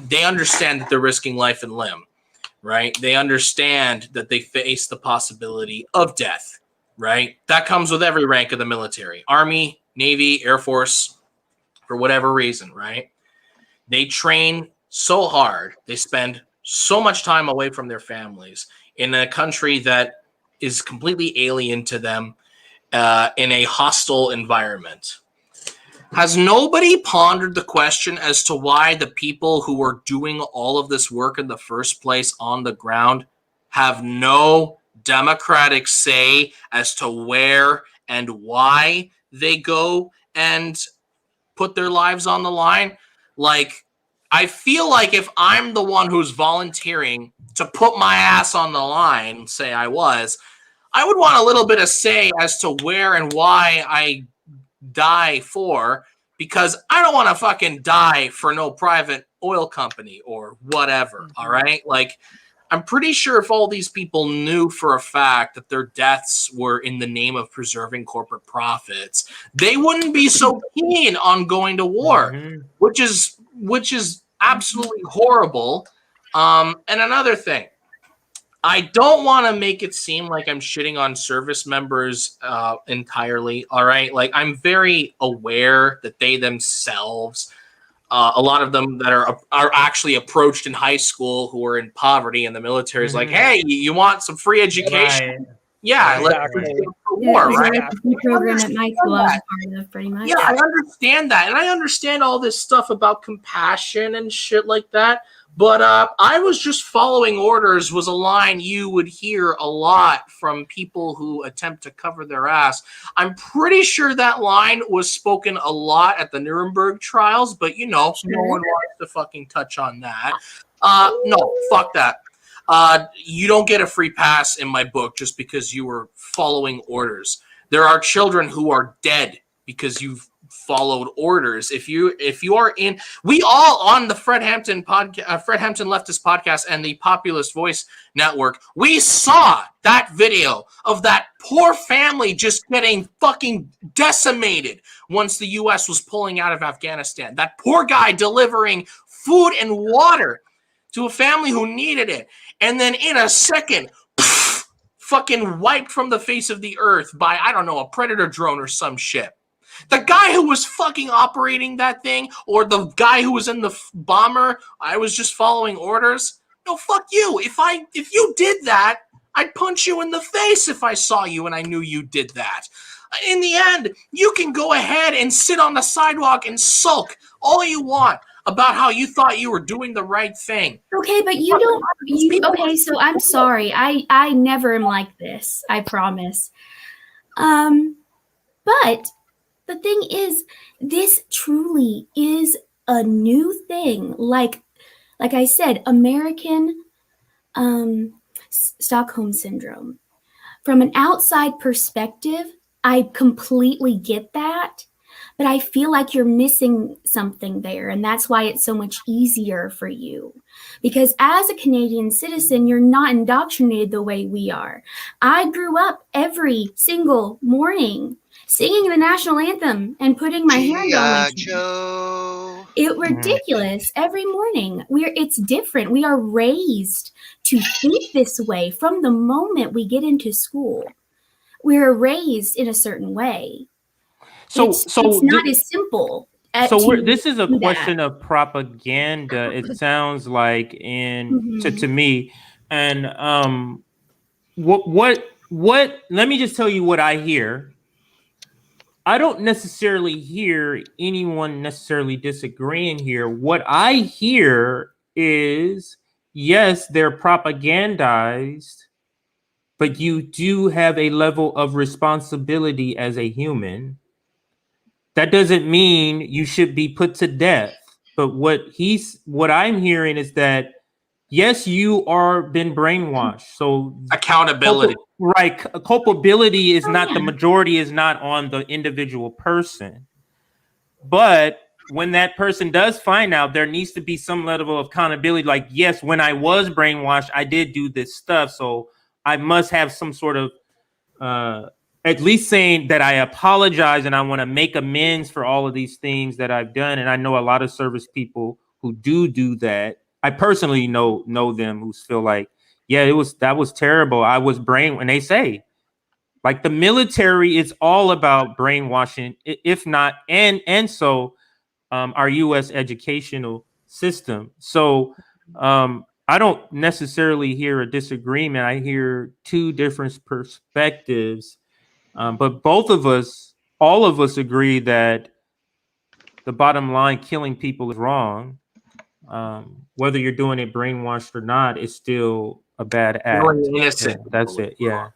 They understand that they're risking life and limb, right? They understand that they face the possibility of death, right? That comes with every rank of the military, Army, Navy, Air Force, for whatever reason, right? They train so hard. They spend so much time away from their families in a country that is completely alien to them, in a hostile environment. Has nobody pondered the question as to why the people who are doing all of this work in the first place on the ground have no democratic say as to where and why they go and put their lives on the line? Like, I feel like if I'm the one who's volunteering to put my ass on the line, say I would want a little bit of say as to where and why I die for, because I don't want to fucking die for no private oil company or whatever. All right. Like, I'm pretty sure if all these people knew for a fact that their deaths were in the name of preserving corporate profits, they wouldn't be so keen on going to war, which is absolutely horrible. And another thing, I don't want to make it seem like I'm shitting on service members entirely. All right. Like, I'm very aware that they themselves, a lot of them that are actually approached in high school who are in poverty, and the military is like, hey, you want some free education? Right. Yeah. Exactly. Let's go for war, It was right? like the program at my school I was a part of, pretty much. Yeah, I understand that. And I understand all this stuff about compassion and shit like that. But I was just following orders was a line you would hear a lot from people who attempt to cover their ass. I'm pretty sure that line was spoken a lot at the Nuremberg trials, but no one wants to fucking touch on that. No, fuck that. You don't get a free pass in my book just because you were following orders. There are children who are dead because you've followed orders. If you are in, we all on the Fred Hampton Leftist podcast and the Populist Voice Network, we saw that video of that poor family just getting fucking decimated once the U.S. was pulling out of Afghanistan. That poor guy delivering food and water to a family who needed it, and then in a second, fucking wiped from the face of the earth by, I don't know, a Predator drone or some shit. The guy who was fucking operating that thing, or the guy who was in the bomber, I was just following orders. No, fuck you. If you did that, I'd punch you in the face if I saw you and I knew you did that. In the end, you can go ahead and sit on the sidewalk and sulk all you want about how you thought you were doing the right thing. Okay, but okay, so I'm sorry. I never am like this. I promise. But the thing is, this truly is a new thing. Like I said, American Stockholm Syndrome. From an outside perspective, I completely get that. But I feel like you're missing something there. And that's why it's so much easier for you. Because as a Canadian citizen, you're not indoctrinated the way we are. I grew up every single morning singing the national anthem and putting my hand on my Joe. It's ridiculous. Every morning. It's different. We are raised to think this way from the moment we get into school. We're raised in a certain way. So it's not as simple. This is a question of propaganda. It sounds like to me. And what? Let me just tell you what I hear. I don't necessarily hear anyone necessarily disagreeing here. What I hear is, yes, they're propagandized, but you do have a level of responsibility as a human. That doesn't mean you should be put to death. But what I'm hearing is that, yes, you are been brainwashed. So accountability. Right. Culpability is not the majority, is not on the individual person. But when that person does find out, there needs to be some level of accountability. Like, yes, when I was brainwashed, I did do this stuff. So I must have some sort of at least saying that I apologize and I want to make amends for all of these things that I've done. And I know a lot of service people who do that. I personally know them who feel like, yeah, that was terrible. I was when they say, like, the military is all about brainwashing, if not, and so our U.S. educational system. So I don't necessarily hear a disagreement. I hear two different perspectives. But all of us agree that the bottom line, killing people is wrong. Whether you're doing it brainwashed or not, it's still a bad act. Innocent. Yeah, that's it. Yeah.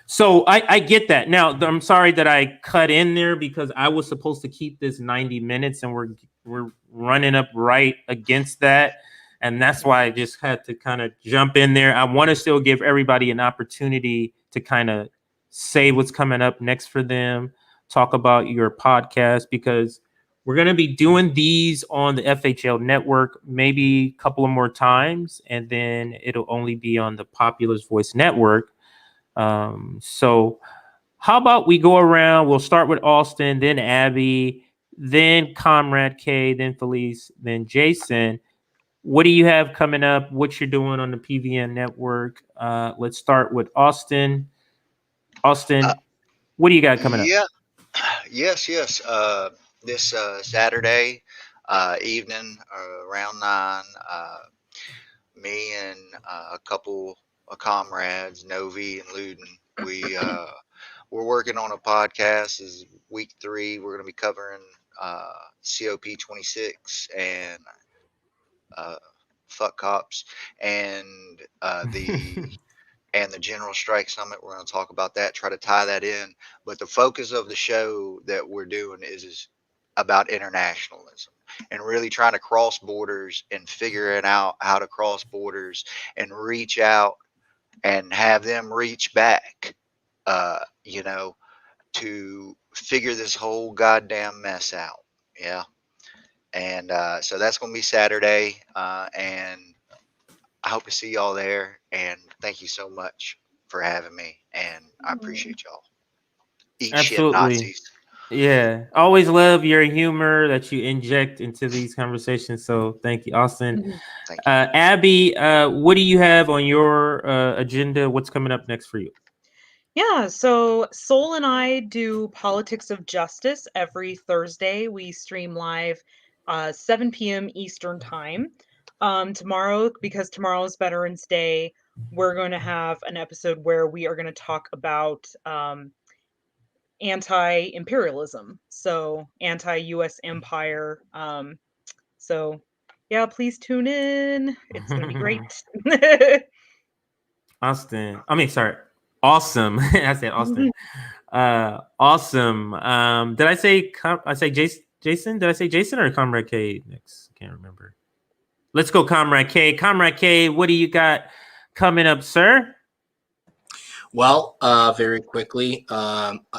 So I get that. Now, I'm sorry that I cut in there because I was supposed to keep this 90 minutes and we're running up right against that. And that's why I just had to kind of jump in there. I want to still give everybody an opportunity to kind of say what's coming up next for them, talk about your podcast, because we're going to be doing these on the FHL network maybe a couple of more times, and then it'll only be on the Populist Voice network. So how about we go around? We'll start with Austin, then Abby, then Comrade K, then Felice, then Jason. What do you have coming up? What you're doing on the PVN network? Let's start with Austin. Austin, what do you got coming up? Yeah. Yes. This Saturday evening around 9, me and a couple of comrades, Novi and Luden, we're working on a podcast. This is week 3. We're going to be covering COP26 and fuck cops and the and the General Strike Summit. We're going to talk about that, try to tie that in. But the focus of the show that we're doing is about internationalism and really trying to cross borders and figuring out how to cross borders and reach out and have them reach back, to figure this whole goddamn mess out. Yeah. And so that's going to be Saturday. And I hope to see y'all there. And thank you so much for having me. And I appreciate y'all. Eat shit, Nazis. Yeah. Always love your humor that you inject into these conversations. So thank you, Austin. Thank you. Abby, what do you have on your agenda? What's coming up next for you? Yeah, so Soul and I do Politics of Justice every Thursday. We stream live 7 p.m. Eastern Time. Tomorrow, because tomorrow is Veterans Day, we're going to have an episode where we are going to talk about anti-imperialism, so anti-US empire. So yeah, please tune in. It's going to be great. Austin. I mean, sorry. Awesome. I said Austin. Awesome. Did I say Jason? Did I say Jason or Comrade K next? Can't remember. Let's go Comrade K. Comrade K, what do you got coming up, sir? Well, very quickly,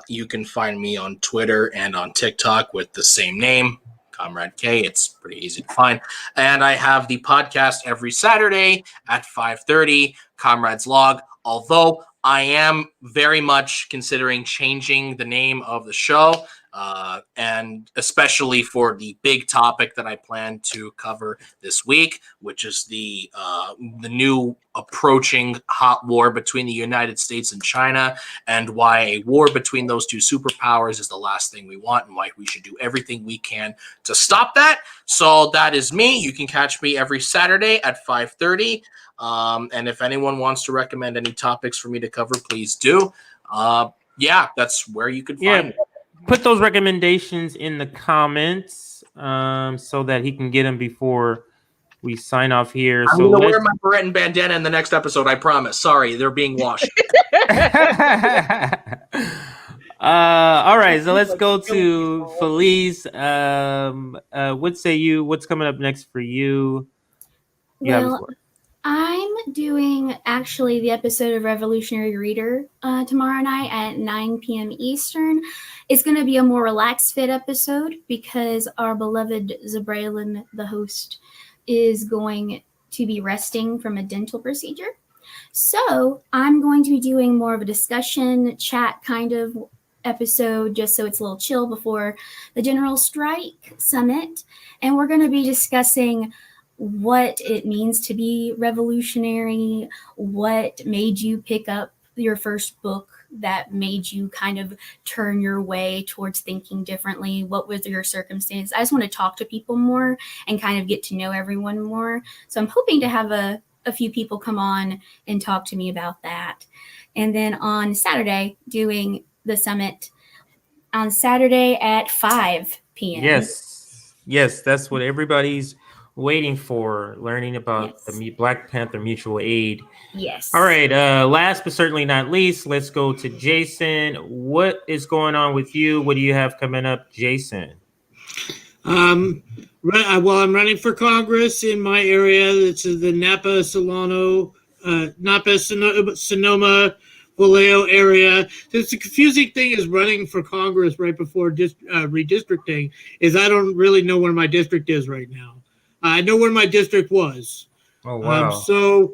you can find me on Twitter and on TikTok with the same name, Comrade K. It's pretty easy to find. And I have the podcast every Saturday at 5:30, Comrades Log. Although I am very much considering changing the name of the show, and especially for the big topic that I plan to cover this week, which is the new approaching hot war between the United States and China, and why a war between those two superpowers is the last thing we want, and why we should do everything we can to stop that. So that is me. You can catch me every Saturday at 5:30. And if anyone wants to recommend any topics for me to cover, please do. Yeah, that's where you could find me. Put those recommendations in the comments so that he can get them before we sign off here. I'm going to wear my beret and bandana in the next episode, I promise. Sorry, they're being washed. All right, so let's go to Felice. What say you? What's coming up next for you? Well, I'm doing actually the episode of Revolutionary Reader tomorrow night at 9 p.m. Eastern. It's going to be a more relaxed fit episode because our beloved Zabraylin, the host, is going to be resting from a dental procedure. So I'm going to be doing more of a discussion chat kind of episode just so it's a little chill before the General Strike Summit. And we're going to be discussing what it means to be revolutionary, what made you pick up your first book that made you kind of turn your way towards thinking differently, what was your circumstance. I just want to talk to people more and kind of get to know everyone more. So I'm hoping to have a few people come on and talk to me about that. And then on Saturday, doing the summit on Saturday at 5 p.m. Yes. Yes, that's what everybody's waiting for, learning about the Black Panther mutual aid. Yes. All right. Last but certainly not least, let's go to Jason. What is going on with you? What do you have coming up, Jason? Well, I'm running for Congress in my area. It's the Sonoma, Vallejo area. The confusing thing is running for Congress right before redistricting is I don't really know where my district is right now. I know where my district was. Oh, wow. So,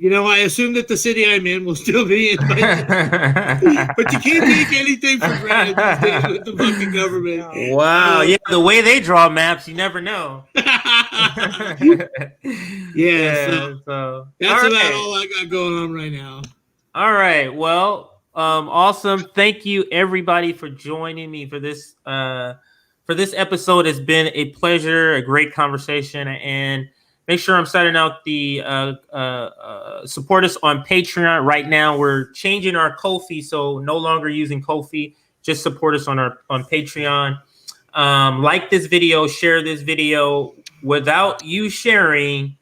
I assume that the city I'm in will still be in my district. But you can't take anything for granted these days with the fucking government. Wow. Yeah, the way they draw maps, you never know. So that's about all I got going on right now. All right. Well, awesome. Thank you everybody for joining me for this episode. It's been a pleasure, a great conversation, and make sure I'm setting out the support us on Patreon right now. We're changing our Ko-fi, so no longer using Ko-fi. Just support us on Patreon. Like this video, share this video. Without you sharing,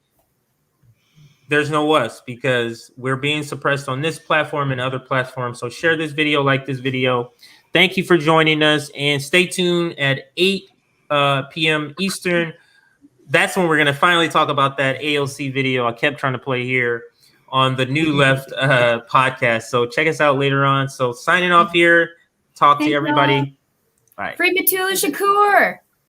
there's no us, because we're being suppressed on this platform and other platforms. So share this video, like this video. Thank you for joining us, and stay tuned at 8 p.m. Eastern. That's when we're going to finally talk about that AOC video I kept trying to play here on the New Left podcast. So check us out later on. So signing off here. Talk to everybody. Bye. Free Petula Shakur.